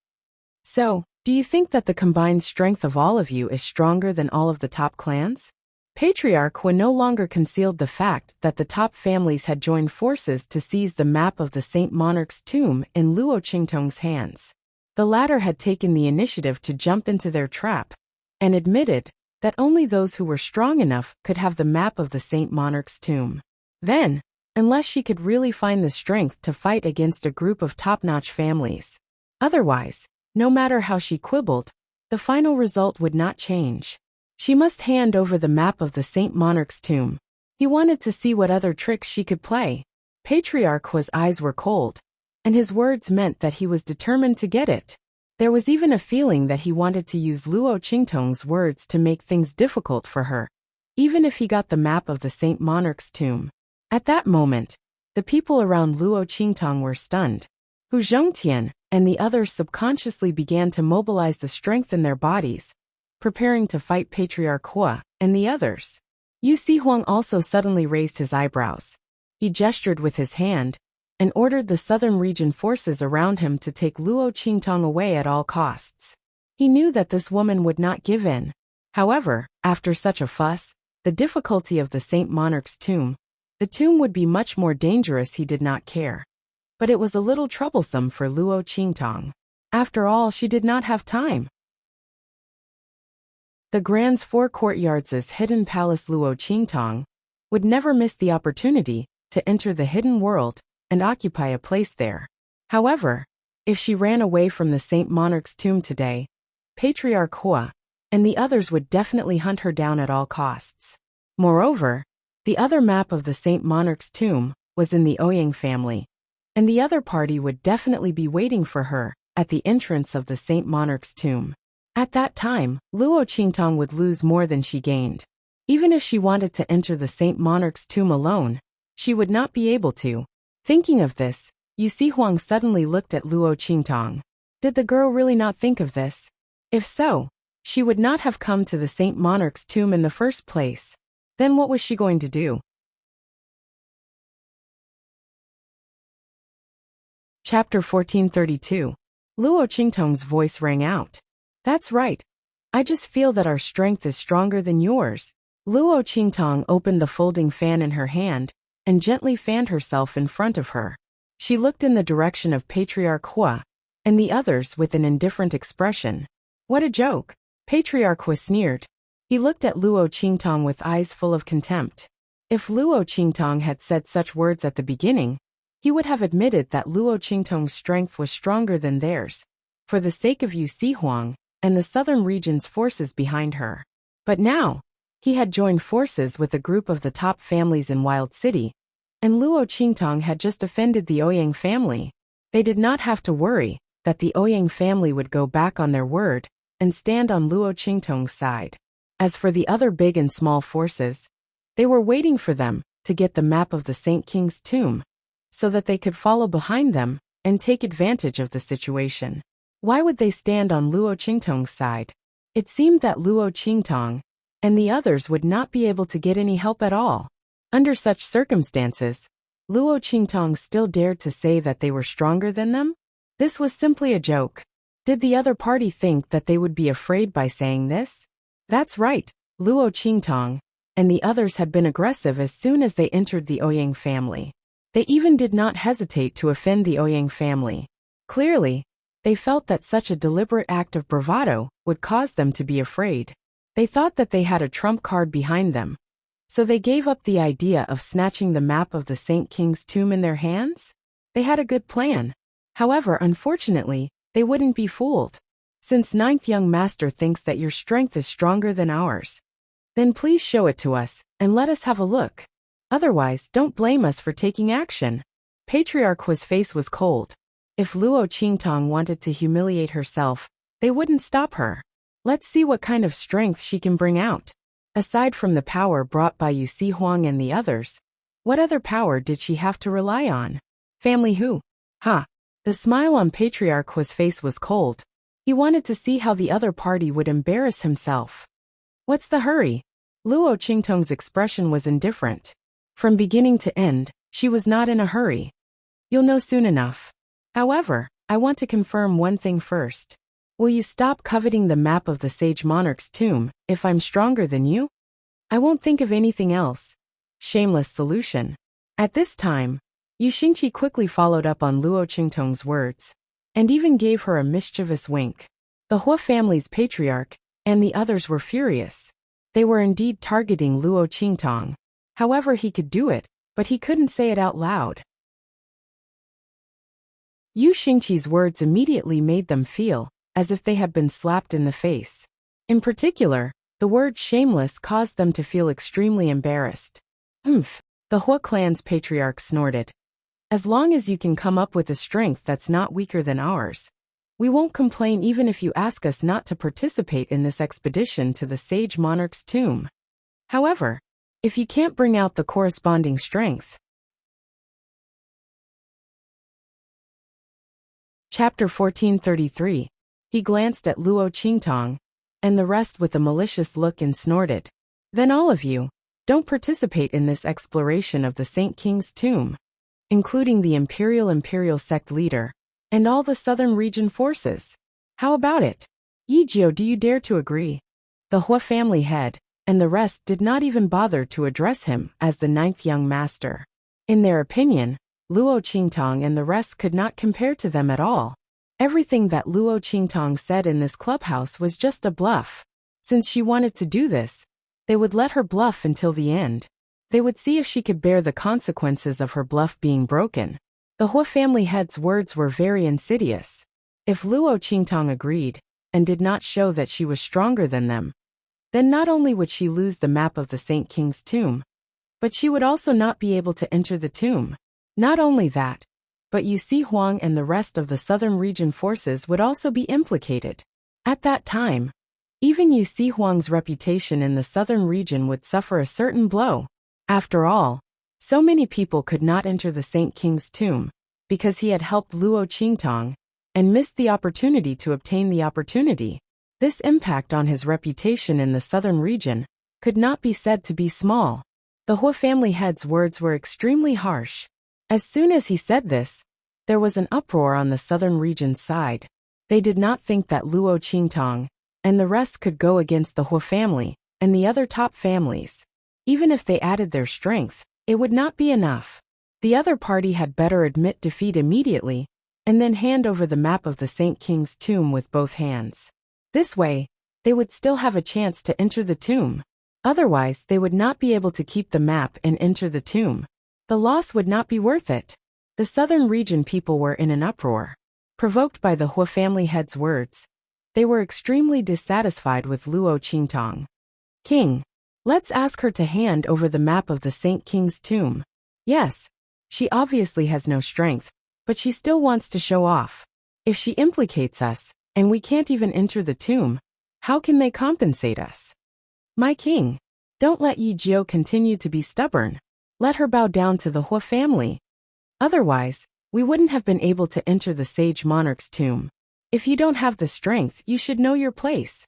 So, do you think that the combined strength of all of you is stronger than all of the top clans? Patriarch Hua no longer concealed the fact that the top families had joined forces to seize the map of the Saint Monarch's tomb in Luo Qingtong's hands. The latter had taken the initiative to jump into their trap and admitted that only those who were strong enough could have the map of the Saint Monarch's tomb. Then, unless she could really find the strength to fight against a group of top-notch families. Otherwise, no matter how she quibbled, the final result would not change. She must hand over the map of the Saint Monarch's tomb. He wanted to see what other tricks she could play. Patriarch Hua's eyes were cold, and his words meant that he was determined to get it. There was even a feeling that he wanted to use Luo Qingtong's words to make things difficult for her, even if he got the map of the Saint Monarch's tomb. At that moment, the people around Luo Qingtong were stunned. Hu Zhongtian and the others subconsciously began to mobilize the strength in their bodies, preparing to fight Patriarch Hua and the others. Yu Sihuang also suddenly raised his eyebrows. He gestured with his hand and ordered the southern region forces around him to take Luo Qingtong away at all costs. He knew that this woman would not give in. However, after such a fuss, the difficulty of the Saint Monarch's tomb, the tomb would be much more dangerous. He did not care. But it was a little troublesome for Luo Qingtong. After all, she did not have time. The Grand's 4 courtyards' hidden palace. Luo Qingtong would never miss the opportunity to enter the hidden world and occupy a place there. However, if she ran away from the Saint Monarch's tomb today, Patriarch Hua and the others would definitely hunt her down at all costs. Moreover, the other map of the Saint Monarch's tomb was in the Ouyang family, and the other party would definitely be waiting for her at the entrance of the Saint Monarch's tomb. At that time, Luo Qingtong would lose more than she gained. Even if she wanted to enter the Saint Monarch's tomb alone, she would not be able to. Thinking of this, Yu Sihuang suddenly looked at Luo Qingtong. Did the girl really not think of this? If so, she would not have come to the Saint Monarch's tomb in the first place. Then what was she going to do? Chapter 1432. Luo Qingtong's voice rang out. That's right. I just feel that our strength is stronger than yours. Luo Qingtong opened the folding fan in her hand and gently fanned herself in front of her. She looked in the direction of Patriarch Hua and the others with an indifferent expression. What a joke! Patriarch Hua sneered. He looked at Luo Qingtong with eyes full of contempt. If Luo Qingtong had said such words at the beginning, he would have admitted that Luo Qingtong's strength was stronger than theirs, for the sake of Yu Sihuang and the southern region's forces behind her. But now, he had joined forces with a group of the top families in Wild City, and Luo Qingtong had just offended the Ouyang family. They did not have to worry that the Ouyang family would go back on their word and stand on Luo Qingtong's side. As for the other big and small forces, they were waiting for them to get the map of the Saint King's tomb, so that they could follow behind them and take advantage of the situation. Why would they stand on Luo Qingtong's side? It seemed that Luo Qingtong and the others would not be able to get any help at all. Under such circumstances, Luo Qingtong still dared to say that they were stronger than them? This was simply a joke. Did the other party think that they would be afraid by saying this? That's right, Luo Qingtong and the others had been aggressive as soon as they entered the Ouyang family. They even did not hesitate to offend the Ouyang family. Clearly, they felt that such a deliberate act of bravado would cause them to be afraid. They thought that they had a trump card behind them. So they gave up the idea of snatching the map of the Saint King's tomb in their hands? They had a good plan. However, unfortunately, they wouldn't be fooled. Since ninth young master thinks that your strength is stronger than ours, then please show it to us, and let us have a look. Otherwise, don't blame us for taking action. Patriarch Hua's face was cold. If Luo Qingtang wanted to humiliate herself, they wouldn't stop her. Let's see what kind of strength she can bring out. Aside from the power brought by Yu Si Huang and the others, what other power did she have to rely on? Family who? Ha! The smile on Patriarch Hua's face was cold. He wanted to see how the other party would embarrass himself. What's the hurry? Luo Qingtong's expression was indifferent. From beginning to end, she was not in a hurry. You'll know soon enough. However, I want to confirm one thing first. Will you stop coveting the map of the sage monarch's tomb, if I'm stronger than you? I won't think of anything else. Shameless solution. At this time, Yu Xingqi quickly followed up on Luo Qingtong's words, and even gave her a mischievous wink. The Hua family's patriarch, and the others were furious. They were indeed targeting Luo Qingtong. However, he could do it, but he couldn't say it out loud. Yu Xingqi's words immediately made them feel as if they had been slapped in the face. In particular, the word shameless caused them to feel extremely embarrassed. Humph, the Hua clan's patriarch snorted. As long as you can come up with a strength that's not weaker than ours, we won't complain even if you ask us not to participate in this expedition to the sage monarch's tomb. However, if you can't bring out the corresponding strength. Chapter 1433. He glanced at Luo Qingtong, and the rest with a malicious look and snorted. Then all of you, don't participate in this exploration of the Saint King's tomb, including the Imperial sect leader, and all the southern region forces. How about it? Yijio, do you dare to agree? The Hua family head, and the rest did not even bother to address him as the ninth young master. In their opinion, Luo Qingtong and the rest could not compare to them at all. Everything that Luo Qingtong said in this clubhouse was just a bluff. Since she wanted to do this, they would let her bluff until the end. They would see if she could bear the consequences of her bluff being broken. The Hua family head's words were very insidious. If Luo Qingtong agreed, and did not show that she was stronger than them, then not only would she lose the map of the Saint King's tomb, but she would also not be able to enter the tomb. Not only that, but Yu Si Huang and the rest of the southern region forces would also be implicated. At that time, even Yu Si Huang's reputation in the southern region would suffer a certain blow. After all, so many people could not enter the Saint King's tomb, because he had helped Luo Qingtong, and missed the opportunity to obtain the opportunity. This impact on his reputation in the southern region could not be said to be small. The Hua family head's words were extremely harsh. As soon as he said this, there was an uproar on the southern region's side. They did not think that Luo Qingtong and the rest could go against the Hua family and the other top families. Even if they added their strength, it would not be enough. The other party had better admit defeat immediately, and then hand over the map of the Saint King's tomb with both hands. This way, they would still have a chance to enter the tomb. Otherwise, they would not be able to keep the map and enter the tomb. The loss would not be worth it. The southern region people were in an uproar. Provoked by the Hua family head's words, they were extremely dissatisfied with Luo Qingtong. King, let's ask her to hand over the map of the Saint King's tomb. Yes, she obviously has no strength, but she still wants to show off. If she implicates us, and we can't even enter the tomb, how can they compensate us? My king, don't let Yi Jiu continue to be stubborn. Let her bow down to the Hua family. Otherwise, we wouldn't have been able to enter the sage monarch's tomb. If you don't have the strength, you should know your place.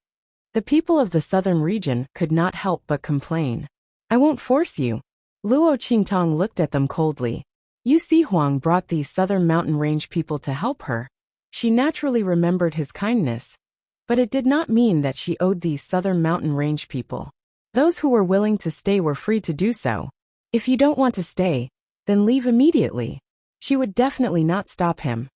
The people of the southern region could not help but complain. I won't force you. Luo Qingtong looked at them coldly. Yu Si Huang brought these southern mountain range people to help her. She naturally remembered his kindness, but it did not mean that she owed these southern mountain range people. Those who were willing to stay were free to do so. If you don't want to stay, then leave immediately. She would definitely not stop him.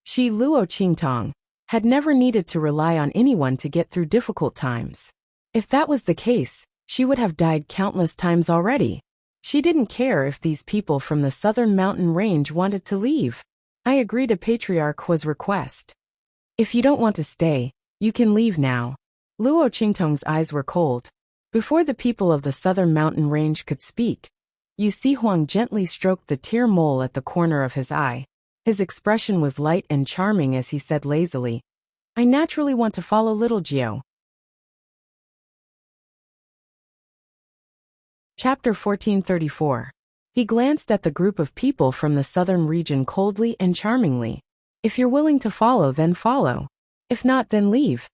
Luo Qingtong, had never needed to rely on anyone to get through difficult times. If that was the case, she would have died countless times already. She didn't care if these people from the southern mountain range wanted to leave. I agree to Patriarch Hua's request. If you don't want to stay, you can leave now. Luo Qingtong's eyes were cold. Before the people of the southern mountain range could speak, Yu Huang gently stroked the tear mole at the corner of his eye. His expression was light and charming as he said lazily, I naturally want to follow little Jiao. Chapter 1434. He glanced at the group of people from the southern region coldly and charmingly. If you're willing to follow, then follow. If not, then leave.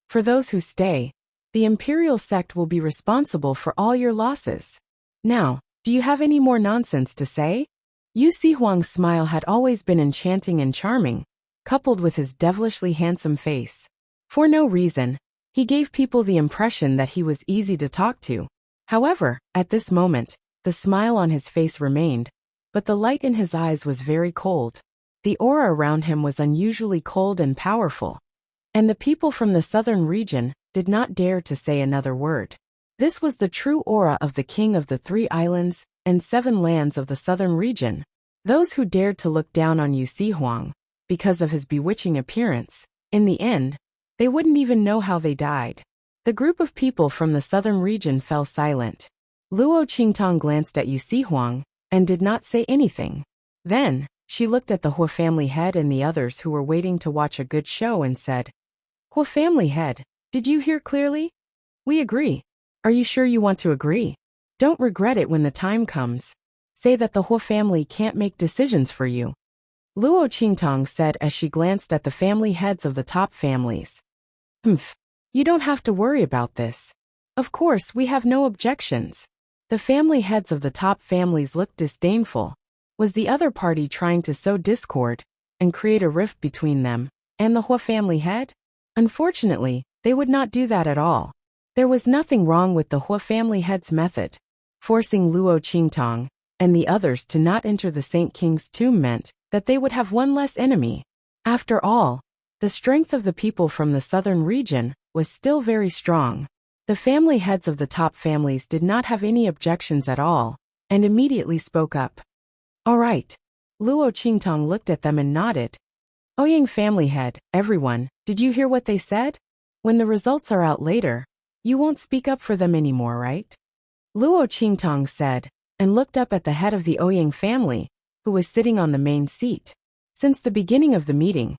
For those who stay, the imperial sect will be responsible for all your losses. Now, do you have any more nonsense to say? Yu Huang's smile had always been enchanting and charming, coupled with his devilishly handsome face. For no reason, he gave people the impression that he was easy to talk to. However, at this moment, the smile on his face remained, but the light in his eyes was very cold. The aura around him was unusually cold and powerful, and the people from the southern region did not dare to say another word. This was the true aura of the king of the 3 islands and 7 lands of the southern region. Those who dared to look down on Yu Huang, because of his bewitching appearance, in the end, they wouldn't even know how they died. The group of people from the southern region fell silent. Luo Qingtong glanced at Yu Huang and did not say anything. Then, she looked at the Hua family head and the others who were waiting to watch a good show and said, Hua family head, did you hear clearly? We agree. Are you sure you want to agree? Don't regret it when the time comes. Say that the Hua family can't make decisions for you. Luo Qingtong said as she glanced at the family heads of the top families. You don't have to worry about this. Of course, we have no objections. The family heads of the top families looked disdainful. Was the other party trying to sow discord and create a rift between them and the Hua family head? Unfortunately, they would not do that at all. There was nothing wrong with the Hua family head's method. Forcing Luo Qingtong and the others to not enter the Saint King's tomb meant that they would have one less enemy. After all, the strength of the people from the southern region was still very strong. The family heads of the top families did not have any objections at all, and immediately spoke up. All right. Luo Qingtong looked at them and nodded. Ouyang family head, everyone, did you hear what they said? When the results are out later, you won't speak up for them anymore, right? Luo Qingtong said, and looked up at the head of the Ouyang family, who was sitting on the main seat. Since the beginning of the meeting,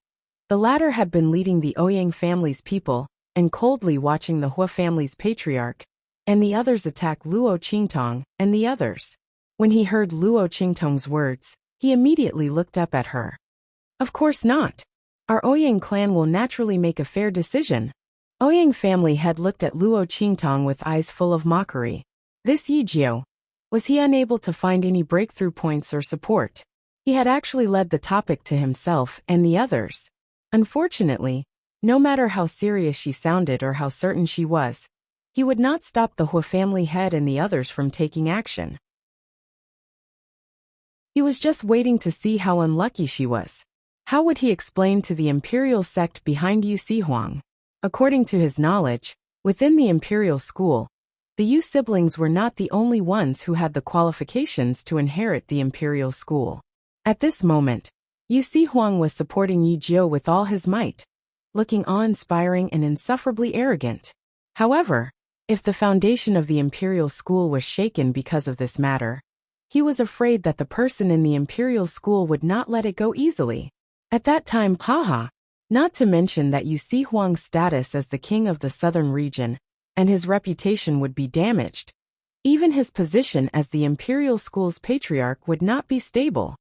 the latter had been leading the Ouyang family's people and coldly watching the Hua family's patriarch and the others attack Luo Qingtong and the others. When he heard Luo Qingtong's words, he immediately looked up at her. Of course not. Our Ouyang clan will naturally make a fair decision. Ouyang family had looked at Luo Qingtong with eyes full of mockery. This Yi Jiao, was he unable to find any breakthrough points or support? He had actually led the topic to himself and the others. Unfortunately, no matter how serious she sounded or how certain she was, he would not stop the Hua family head and the others from taking action. He was just waiting to see how unlucky she was. How would he explain to the imperial sect behind Yu Huang? According to his knowledge, within the imperial school, the Yu siblings were not the only ones who had the qualifications to inherit the imperial school. At this moment, Yu Huang was supporting Yi Jiao with all his might, looking awe-inspiring and insufferably arrogant. However, if the foundation of the imperial school was shaken because of this matter, he was afraid that the person in the imperial school would not let it go easily. At that time, not to mention that Yu Huang's status as the king of the southern region and his reputation would be damaged. Even his position as the imperial school's patriarch would not be stable.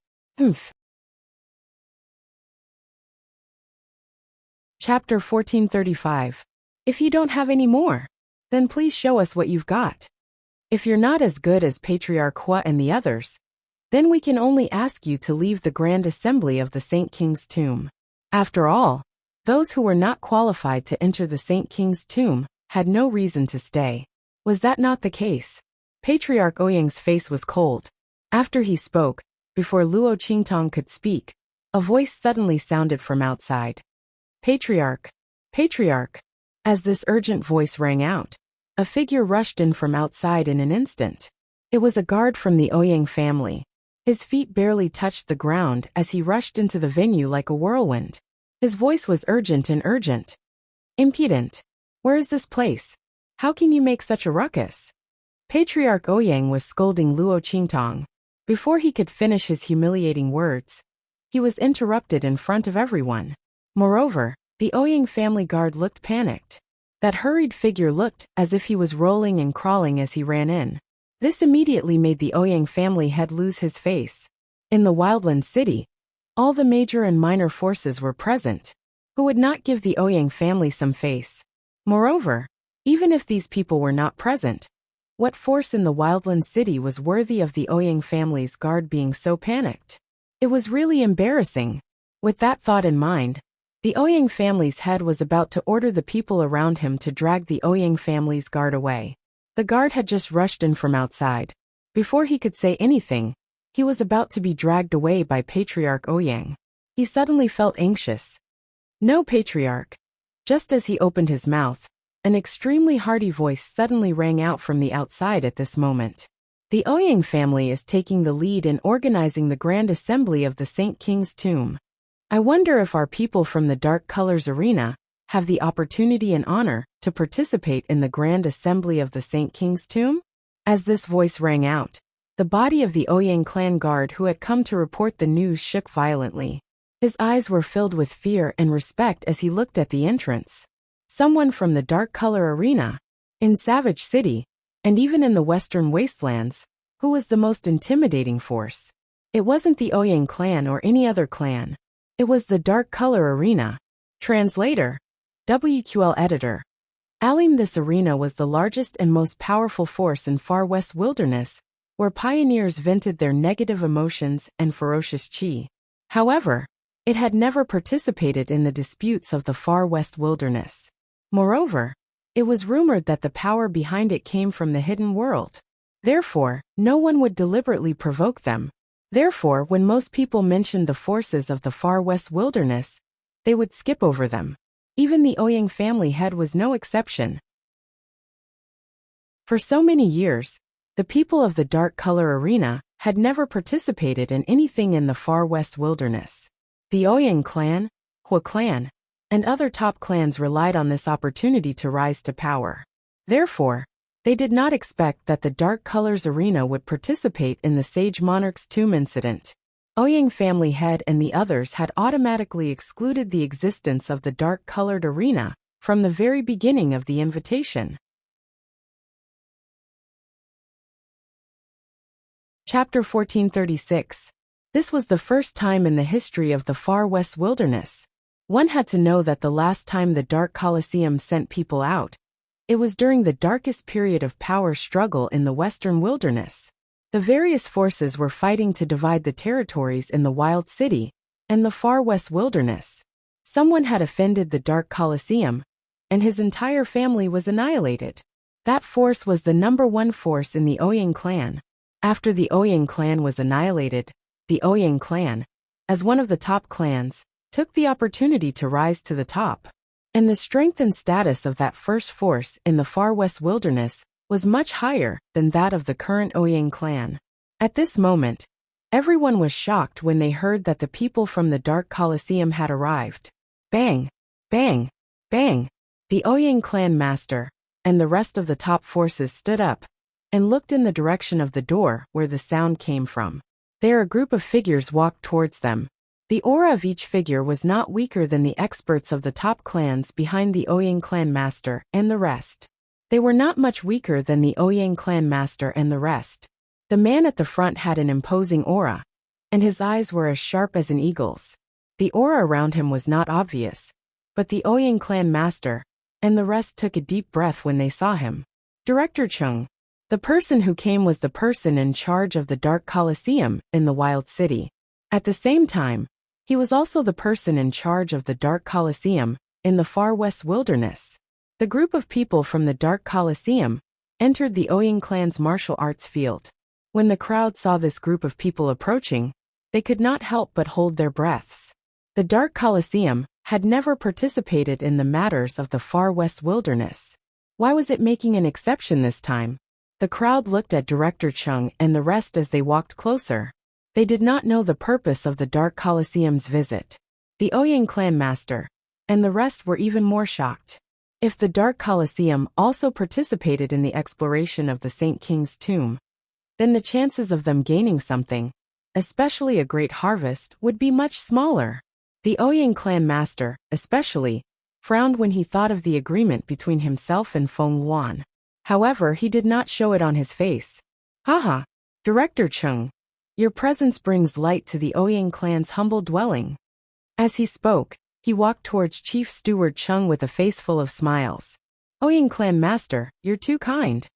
Chapter 1435. If you don't have any more, then please show us what you've got. If you're not as good as Patriarch Hua and the others, then we can only ask you to leave the Grand Assembly of the Saint King's tomb. After all, those who were not qualified to enter the Saint King's tomb had no reason to stay. Was that not the case? Patriarch Ouyang's face was cold. After he spoke, before Luo Qingtong could speak, a voice suddenly sounded from outside. Patriarch! Patriarch! As this urgent voice rang out, a figure rushed in from outside in an instant. It was a guard from the Ouyang family. His feet barely touched the ground as he rushed into the venue like a whirlwind. His voice was urgent and urgent. Impudent! Where is this place? How can you make such a ruckus? Patriarch Ouyang was scolding Luo Qingtong. Before he could finish his humiliating words, he was interrupted in front of everyone. Moreover, the Ouyang family guard looked panicked. That hurried figure looked as if he was rolling and crawling as he ran in. This immediately made the Ouyang family head lose his face. In the Wildland City, all the major and minor forces were present. Who would not give the Ouyang family some face? Moreover, even if these people were not present, what force in the Wildland City was worthy of the Ouyang family's guard being so panicked? It was really embarrassing. With that thought in mind, the Ouyang family's head was about to order the people around him to drag the Ouyang family's guard away. The guard had just rushed in from outside. Before he could say anything, he was about to be dragged away by Patriarch Ouyang. He suddenly felt anxious. No, Patriarch. Just as he opened his mouth, an extremely hearty voice suddenly rang out from the outside at this moment. The Ouyang family is taking the lead in organizing the Grand Assembly of the Saint King's Tomb. I wonder if our people from the Dark Colors Arena have the opportunity and honor to participate in the Grand Assembly of the Saint King's Tomb? As this voice rang out, the body of the Ouyang clan guard who had come to report the news shook violently. His eyes were filled with fear and respect as he looked at the entrance. Someone from the Dark Color Arena, in Savage City, and even in the Western Wastelands, who was the most intimidating force? It wasn't the Ouyang clan or any other clan. It was the Dark Color Arena. Translator. WQL Editor. Alim. This arena was the largest and most powerful force in Far West Wilderness, where pioneers vented their negative emotions and ferocious chi. However, it had never participated in the disputes of the Far West Wilderness. Moreover, it was rumored that the power behind it came from the hidden world. Therefore, no one would deliberately provoke them. Therefore, when most people mentioned the forces of the Far West Wilderness, they would skip over them. Even the Ouyang family head was no exception. For so many years, the people of the Dark Color Arena had never participated in anything in the Far West Wilderness. The Ouyang clan, Hua clan, and other top clans relied on this opportunity to rise to power. Therefore, they did not expect that the Dark Colors Arena would participate in the Sage Monarch's tomb incident. Ouyang family head and the others had automatically excluded the existence of the Dark Colored Arena from the very beginning of the invitation. Chapter 1436. This was the first time in the history of the Far West Wilderness. One had to know that the last time the Dark Colosseum sent people out, it was during the darkest period of power struggle in the Western Wilderness. The various forces were fighting to divide the territories in the Wild City and the Far West Wilderness. Someone had offended the Dark Colosseum, and his entire family was annihilated. That force was the #1 force in the Ouyang clan. After the Ouyang clan was annihilated, the Ouyang clan, as one of the top clans, took the opportunity to rise to the top. And the strength and status of that first force in the Far West Wilderness was much higher than that of the current Ouyang clan. At this moment, everyone was shocked when they heard that the people from the Dark Colosseum had arrived. Bang! Bang! Bang! The Ouyang clan master and the rest of the top forces stood up and looked in the direction of the door where the sound came from. There a group of figures walked towards them. The aura of each figure was not weaker than the experts of the top clans behind the Ouyang clan master and the rest. They were not much weaker than the Ouyang clan master and the rest. The man at the front had an imposing aura, and his eyes were as sharp as an eagle's. The aura around him was not obvious, but the Ouyang clan master and the rest took a deep breath when they saw him. Director Chung. The person who came was the person in charge of the Dark Colosseum in the Wild City. At the same time, he was also the person in charge of the Dark Colosseum in the Far West Wilderness. The group of people from the Dark Colosseum entered the Ouyang clan's martial arts field. When the crowd saw this group of people approaching, they could not help but hold their breaths. The Dark Colosseum had never participated in the matters of the far west wilderness. Why was it making an exception this time? The crowd looked at Director Chung and the rest as they walked closer. They did not know the purpose of the Dark Colosseum's visit. The Ouyang clan master and the rest were even more shocked. If the Dark Colosseum also participated in the exploration of the Saint King's tomb, then the chances of them gaining something, especially a great harvest, would be much smaller. The Ouyang clan master, especially, frowned when he thought of the agreement between himself and Feng Luan. However, he did not show it on his face. Haha, Director Chung, your presence brings light to the Ouyang clan's humble dwelling. As he spoke, he walked towards Chief Steward Chung with a face full of smiles. Ouyang clan master, you're too kind.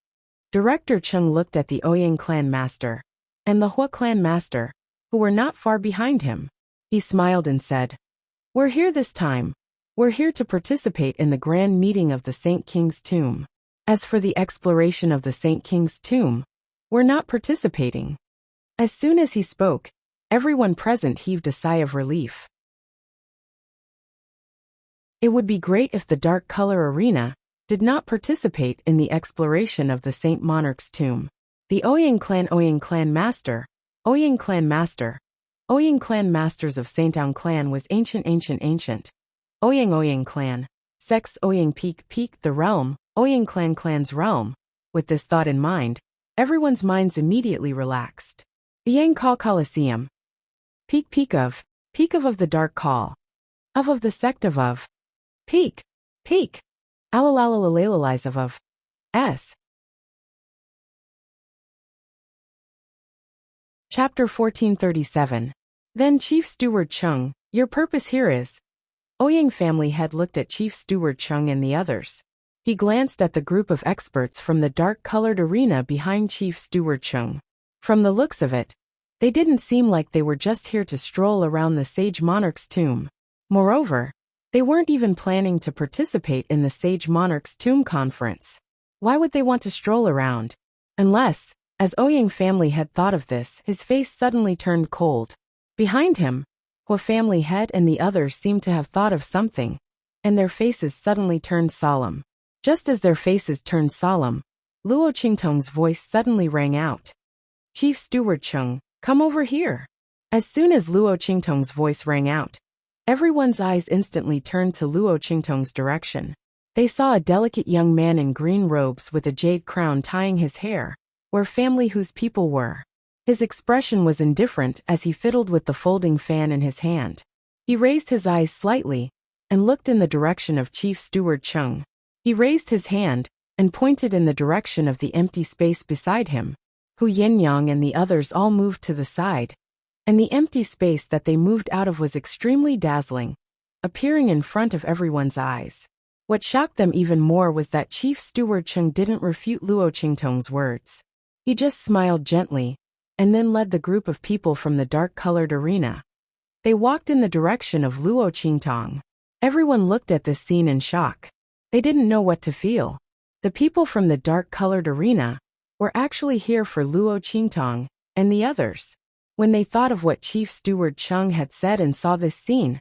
Director Chung looked at the Ouyang clan master and the Hua clan master, who were not far behind him. He smiled and said, "We're here this time. We're here to participate in the grand meeting of the Saint King's tomb. As for the exploration of the Saint King's tomb, we're not participating." As soon as he spoke, everyone present heaved a sigh of relief. It would be great if the Dark Color Arena did not participate in the exploration of the Saint Monarch's tomb. The Ouyang clan master, Ouyang clan master, Ouyang clan masters of Saint-Ang clan was ancient. Ouyang clan, sex Ouyang peak the realm, Ouyang clan's realm. With this thought in mind, everyone's minds immediately relaxed. Yang Call Colosseum. Peak of the Dark Call. Of the sect of. Peak. Alalalalalalalize of. S. Chapter 1437. Then Chief Steward Chung, your purpose here is. Ouyang family head looked at Chief Steward Chung and the others. He glanced at the group of experts from the dark-colored arena behind Chief Steward Chung. From the looks of it, they didn't seem like they were just here to stroll around the Sage Monarch's tomb. Moreover, they weren't even planning to participate in the Sage Monarch's tomb conference. Why would they want to stroll around? Unless, as Ouyang family had thought of this, his face suddenly turned cold. Behind him, Hua family head and the others seemed to have thought of something, and their faces suddenly turned solemn. Just as their faces turned solemn, Luo Qingtong's voice suddenly rang out. Chief Steward Chung, come over here. As soon as Luo Qingtong's voice rang out, everyone's eyes instantly turned to Luo Qingtong's direction. They saw a delicate young man in green robes with a jade crown tying his hair, where family whose people were. His expression was indifferent as he fiddled with the folding fan in his hand. He raised his eyes slightly and looked in the direction of Chief Steward Chung. He raised his hand and pointed in the direction of the empty space beside him. Hu Yinyang and the others all moved to the side, and the empty space that they moved out of was extremely dazzling, appearing in front of everyone's eyes. What shocked them even more was that Chief Steward Chung didn't refute Luo Qingtong's words. He just smiled gently, and then led the group of people from the dark-colored arena. They walked in the direction of Luo Qingtong. Everyone looked at this scene in shock. They didn't know what to feel. The people from the dark-colored arena were actually here for Luo Qingtong and the others. When they thought of what Chief Steward Chung had said and saw this scene,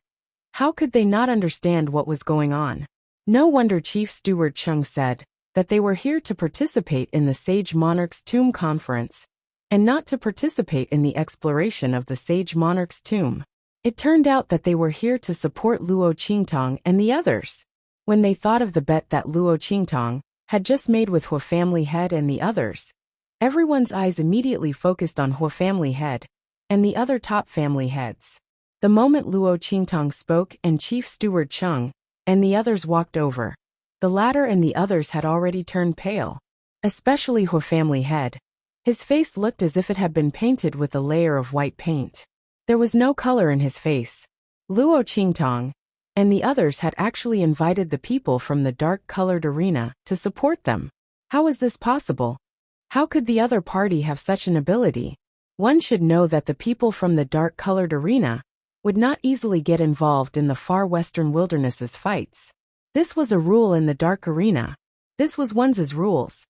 how could they not understand what was going on? No wonder Chief Steward Chung said that they were here to participate in the Sage Monarch's tomb conference, and not to participate in the exploration of the Sage Monarch's tomb. It turned out that they were here to support Luo Qingtong and the others. When they thought of the bet that Luo Qingtong had just made with Hua family head and the others, everyone's eyes immediately focused on Hua family head and the other top family heads. The moment Luo Qingtong spoke and Chief Steward Chung and the others walked over, the latter and the others had already turned pale. Especially Hua family head. His face looked as if it had been painted with a layer of white paint. There was no color in his face. Luo Qingtong and the others had actually invited the people from the dark-colored arena to support them. How was this possible? How could the other party have such an ability? One should know that the people from the dark-colored arena would not easily get involved in the far western wilderness's fights. This was a rule in the dark arena. This was one's rules.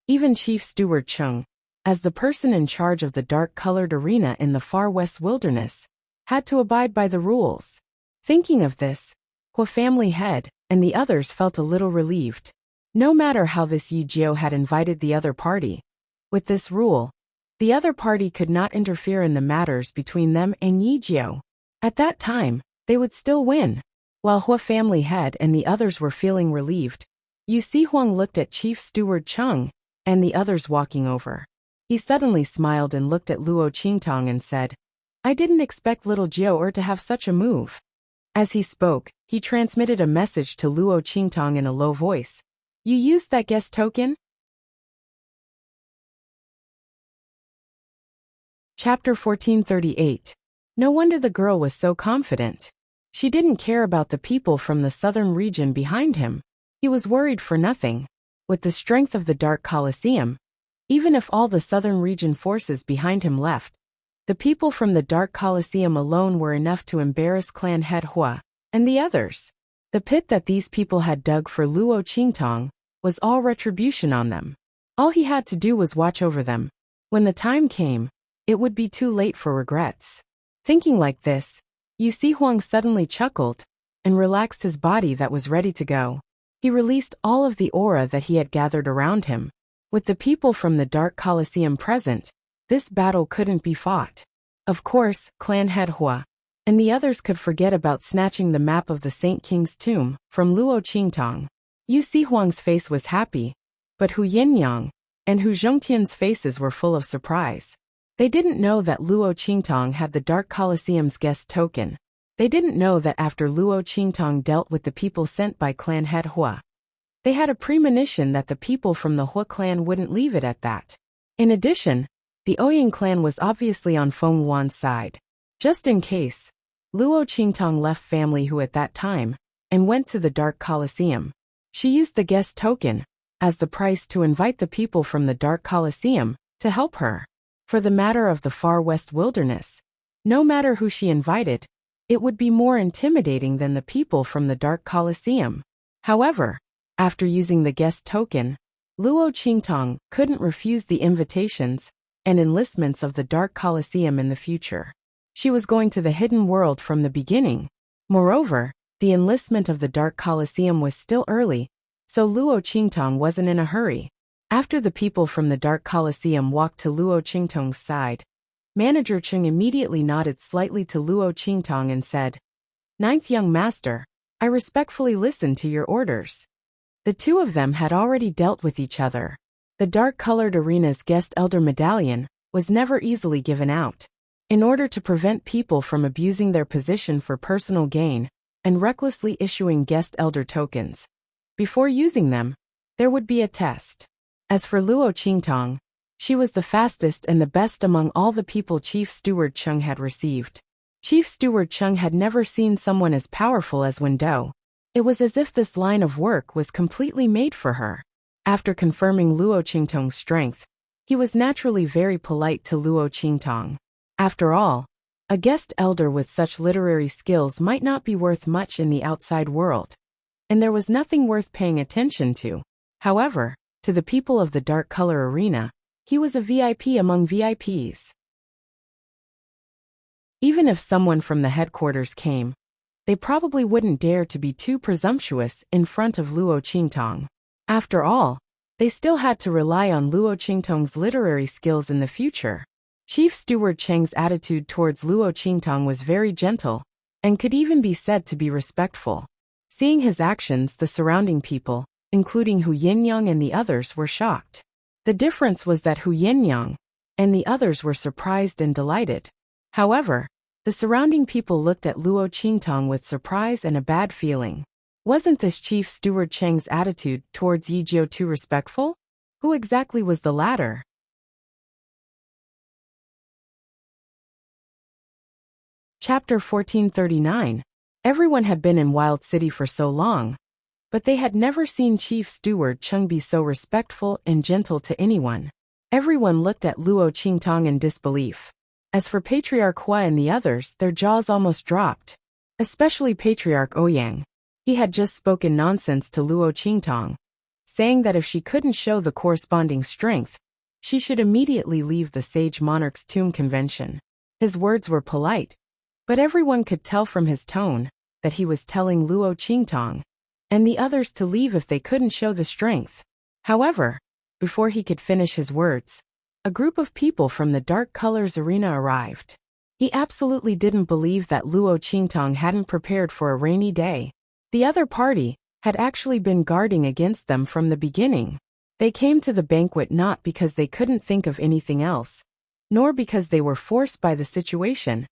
Even Chief Steward Chung, as the person in charge of the dark-colored arena in the far west wilderness, had to abide by the rules. Thinking of this, Hua family head and the others felt a little relieved. No matter how this Yi Jiao had invited the other party, with this rule, the other party could not interfere in the matters between them and Yi Jiao. At that time, they would still win. While Hua family head and the others were feeling relieved, Yu Si Huang looked at Chief Steward Cheng and the others walking over. He suddenly smiled and looked at Luo Qingtong and said, "I didn't expect little Jiao to have such a move." As he spoke, he transmitted a message to Luo Qingtong in a low voice. "You used that guest token?" Chapter 1438. No wonder the girl was so confident. She didn't care about the people from the southern region behind him. He was worried for nothing. With the strength of the Dark Colosseum, even if all the southern region forces behind him left, the people from the Dark Colosseum alone were enough to embarrass clan head Hua and the others. The pit that these people had dug for Luo Qingtong was all retribution on them. All he had to do was watch over them. When the time came, it would be too late for regrets. Thinking like this, Yu Si Huang suddenly chuckled and relaxed his body that was ready to go. He released all of the aura that he had gathered around him. With the people from the Dark Colosseum present, this battle couldn't be fought. Of course, clan head Hua and the others could forget about snatching the map of the Saint King's tomb from Luo Qingtong. Yu Si Huang's face was happy, but Hu Yinyang and Hu Zhongtian's faces were full of surprise. They didn't know that Luo Qingtong had the Dark Colosseum's guest token. They didn't know that after Luo Qingtong dealt with the people sent by clan head Hua, they had a premonition that the people from the Hua clan wouldn't leave it at that. In addition, the Ouyang clan was obviously on Feng Wan's side. Just in case, Luo Qingtong left family Hu at that time and went to the Dark Colosseum. She used the guest token as the price to invite the people from the Dark Colosseum to help her. For the matter of the far west wilderness, no matter who she invited, it would be more intimidating than the people from the Dark Colosseum. However, after using the guest token, Luo Qingtong couldn't refuse the invitations and enlistments of the Dark Colosseum in the future. She was going to the hidden world from the beginning. Moreover, the enlistment of the Dark Colosseum was still early, so Luo Qingtong wasn't in a hurry. After the people from the Dark Colosseum walked to Luo Qingtong's side, Manager Cheng immediately nodded slightly to Luo Qingtong and said, "Ninth young master, I respectfully listen to your orders." The two of them had already dealt with each other. The dark-colored arena's guest elder medallion was never easily given out. In order to prevent people from abusing their position for personal gain and recklessly issuing guest elder tokens, before using them, there would be a test. As for Luo Qingtong, she was the fastest and the best among all the people Chief Steward Cheng had received. Chief Steward Cheng had never seen someone as powerful as Wen Dou. It was as if this line of work was completely made for her. After confirming Luo Qingtong's strength, he was naturally very polite to Luo Qingtong. After all, a guest elder with such literary skills might not be worth much in the outside world, and there was nothing worth paying attention to. However, to the people of the Dark Color Arena, he was a VIP among VIPs. Even if someone from the headquarters came, they probably wouldn't dare to be too presumptuous in front of Luo Qingtong. After all, they still had to rely on Luo Qingtong's literary skills in the future. Chief Steward Cheng's attitude towards Luo Qingtong was very gentle, and could even be said to be respectful. Seeing his actions, the surrounding people, including Hu Yinyang and the others, were shocked. The difference was that Hu Yinyang and the others were surprised and delighted. However, the surrounding people looked at Luo Qingtong with surprise and a bad feeling. Wasn't this Chief Steward Cheng's attitude towards Yi Jiao too respectful? Who exactly was the latter? Chapter 1439. Everyone had been in Wild City for so long, but they had never seen Chief Steward Cheng be so respectful and gentle to anyone. Everyone looked at Luo Qingtong in disbelief. As for Patriarch Hua and the others, their jaws almost dropped. Especially Patriarch Ouyang. He had just spoken nonsense to Luo Qingtong, saying that if she couldn't show the corresponding strength, she should immediately leave the Sage Monarch's Tomb Convention. His words were polite, but everyone could tell from his tone that he was telling Luo Qingtong and the others to leave if they couldn't show the strength. However, before he could finish his words, a group of people from the Dark Colors arena arrived. He absolutely didn't believe that Luo Qingtong hadn't prepared for a rainy day. The other party had actually been guarding against them from the beginning. They came to the banquet not because they couldn't think of anything else, nor because they were forced by the situation.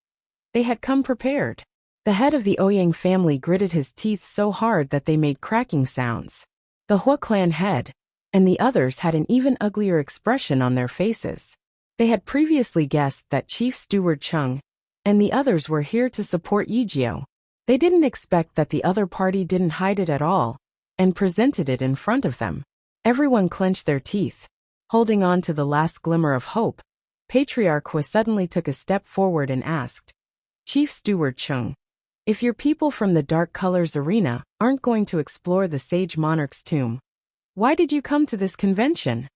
They had come prepared. The head of the Ouyang family gritted his teeth so hard that they made cracking sounds. The Hua clan head and the others had an even uglier expression on their faces. They had previously guessed that Chief Steward Chung and the others were here to support Yijio. They didn't expect that the other party didn't hide it at all and presented it in front of them. Everyone clenched their teeth. Holding on to the last glimmer of hope, Patriarch Hua suddenly took a step forward and asked, "Chief Steward Chung, if your people from the Dark Colors arena aren't going to explore the Sage Monarch's tomb, why did you come to this convention?"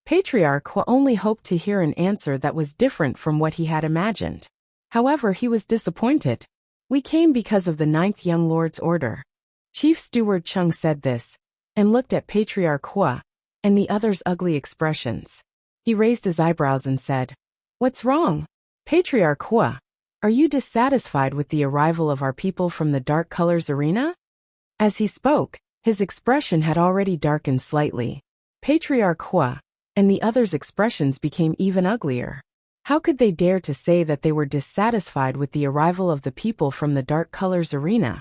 Patriarch Hua only hoped to hear an answer that was different from what he had imagined. However, he was disappointed. "We came because of the 9th Young Lord's order." Chief Steward Chung said this and looked at Patriarch Hua and the others' ugly expressions. He raised his eyebrows and said, "What's wrong? Patriarch Hua, are you dissatisfied with the arrival of our people from the Dark Colors arena?" As he spoke, his expression had already darkened slightly. Patriarch Hua and the others' expressions became even uglier. How could they dare to say that they were dissatisfied with the arrival of the people from the Dark Colors arena?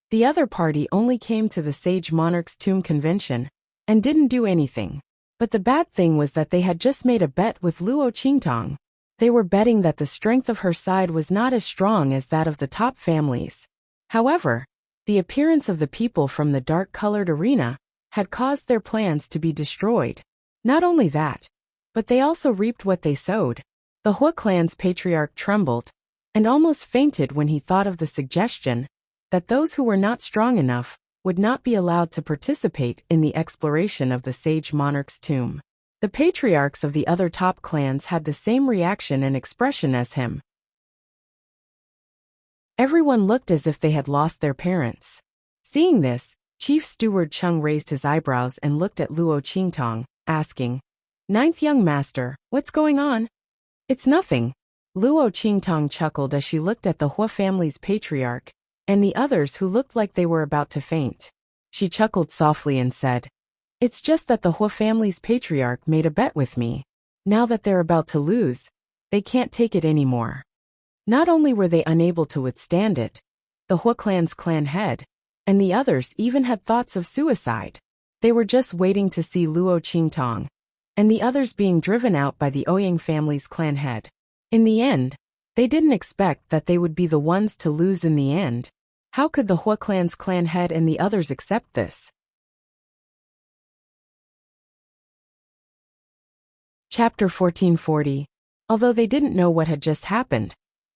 The other party only came to the Sage Monarch's Tomb convention and didn't do anything. But the bad thing was that they had just made a bet with Luo Qingtong. They were betting that the strength of her side was not as strong as that of the top families. However, the appearance of the people from the dark-colored arena had caused their plans to be destroyed. Not only that, but they also reaped what they sowed. The Hua clan's patriarch trembled and almost fainted when he thought of the suggestion that those who were not strong enough would not be allowed to participate in the exploration of the Sage Monarch's tomb. The patriarchs of the other top clans had the same reaction and expression as him. Everyone looked as if they had lost their parents. Seeing this, Chief Steward Chung raised his eyebrows and looked at Luo Qingtong, asking, "Ninth young master, what's going on?" "It's nothing." Luo Qingtong chuckled as she looked at the Hua family's patriarch and the others who looked like they were about to faint. She chuckled softly and said, "It's just that the Hua family's patriarch made a bet with me. Now that they're about to lose, they can't take it anymore." Not only were they unable to withstand it, the Hua clan's clan head and the others even had thoughts of suicide. They were just waiting to see Luo Qingtong and the others being driven out by the Ouyang family's clan head. In the end, they didn't expect that they would be the ones to lose in the end. How could the Hua clan's clan head and the others accept this? Chapter 1440. Although they didn't know what had just happened,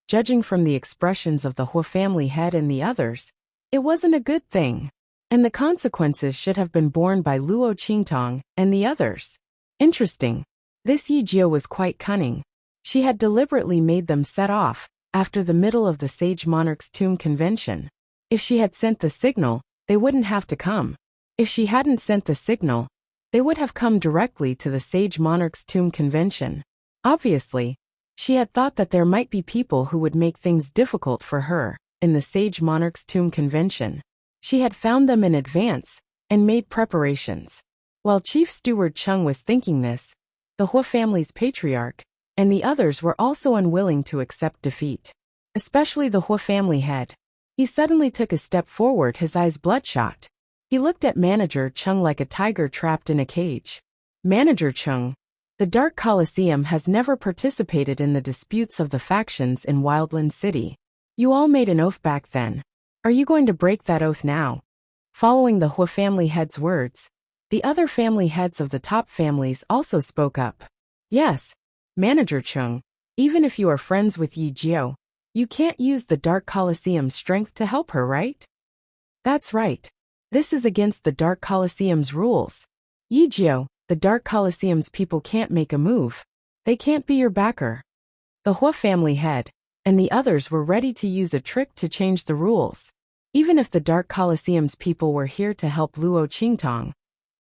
judging from the expressions of the Hua family head and the others, it wasn't a good thing, and the consequences should have been borne by Luo Qingtong and the others. Interesting. This Yijio was quite cunning. She had deliberately made them set off after the middle of the Sage Monarch's Tomb convention. If she had sent the signal, they wouldn't have to come. If she hadn't sent the signal, they would have come directly to the Sage Monarch's Tomb convention. Obviously, she had thought that there might be people who would make things difficult for her in the Sage Monarch's Tomb convention. She had found them in advance and made preparations. While Chief Steward Chung was thinking this, the Hua family's patriarch and the others were also unwilling to accept defeat. Especially the Hua family head. He suddenly took a step forward, his eyes bloodshot. He looked at Manager Chung like a tiger trapped in a cage. "Manager Chung, the Dark Colosseum has never participated in the disputes of the factions in Wildland City. You all made an oath back then. Are you going to break that oath now?" Following the Hua family head's words, the other family heads of the top families also spoke up. "Yes, Manager Chung, even if you are friends with Yijio, you can't use the Dark Colosseum's strength to help her, right?" "That's right. This is against the Dark Colosseum's rules. Yijio, the Dark Colosseum's people can't make a move. They can't be your backer." The Hua family head and the others were ready to use a trick to change the rules. Even if the Dark Colosseum's people were here to help Luo Qingtong,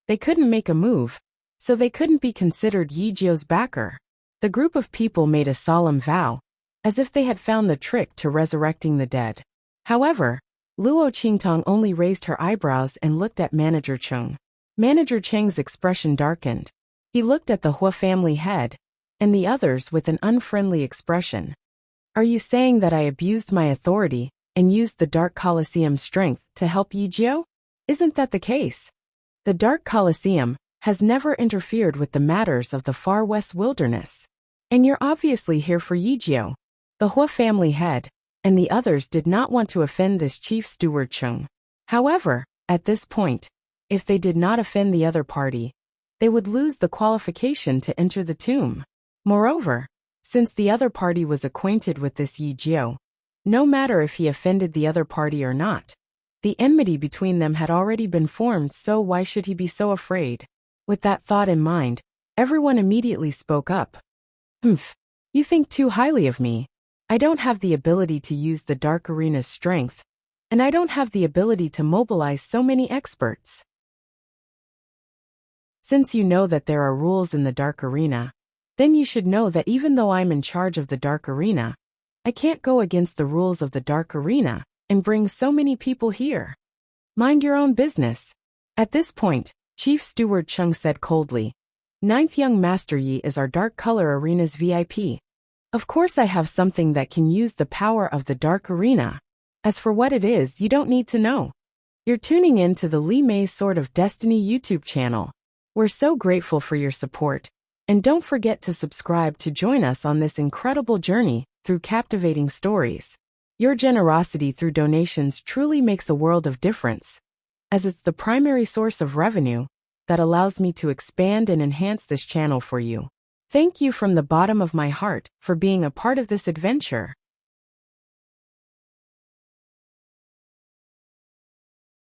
they couldn't make a move, so they couldn't be considered Yi Jiu's backer. The group of people made a solemn vow, as if they had found the trick to resurrecting the dead. However, Luo Qingtong only raised her eyebrows and looked at Manager Cheng. Manager Cheng's expression darkened. He looked at the Hua family head and the others with an unfriendly expression. Are you saying that I abused my authority and used the Dark Colosseum's strength to help Yi Jiu? Isn't that the case? The Dark Colosseum has never interfered with the matters of the Far West Wilderness. And you're obviously here for Yi Jiu. The Hua family head and the others did not want to offend this chief steward Cheng. However, at this point, if they did not offend the other party, they would lose the qualification to enter the tomb. Moreover, since the other party was acquainted with this Yi Jiu, no matter if he offended the other party or not, the enmity between them had already been formed, so why should he be so afraid? With that thought in mind, everyone immediately spoke up. You think too highly of me. I don't have the ability to use the Dark Arena's strength, and I don't have the ability to mobilize so many experts. Since you know that there are rules in the Dark Arena, then you should know that even though I'm in charge of the Dark Arena, I can't go against the rules of the Dark Arena and bring so many people here. Mind your own business. At this point, Chief Steward Cheng said coldly, Ninth Young Master Yi is our Dark Color Arena's VIP. Of course I have something that can use the power of the Dark Arena. As for what it is, you don't need to know. You're tuning in to the Li Mei's Sword of Destiny YouTube channel. We're so grateful for your support. And don't forget to subscribe to join us on this incredible journey through captivating stories. Your generosity through donations truly makes a world of difference, as it's the primary source of revenue that allows me to expand and enhance this channel for you. Thank you from the bottom of my heart for being a part of this adventure.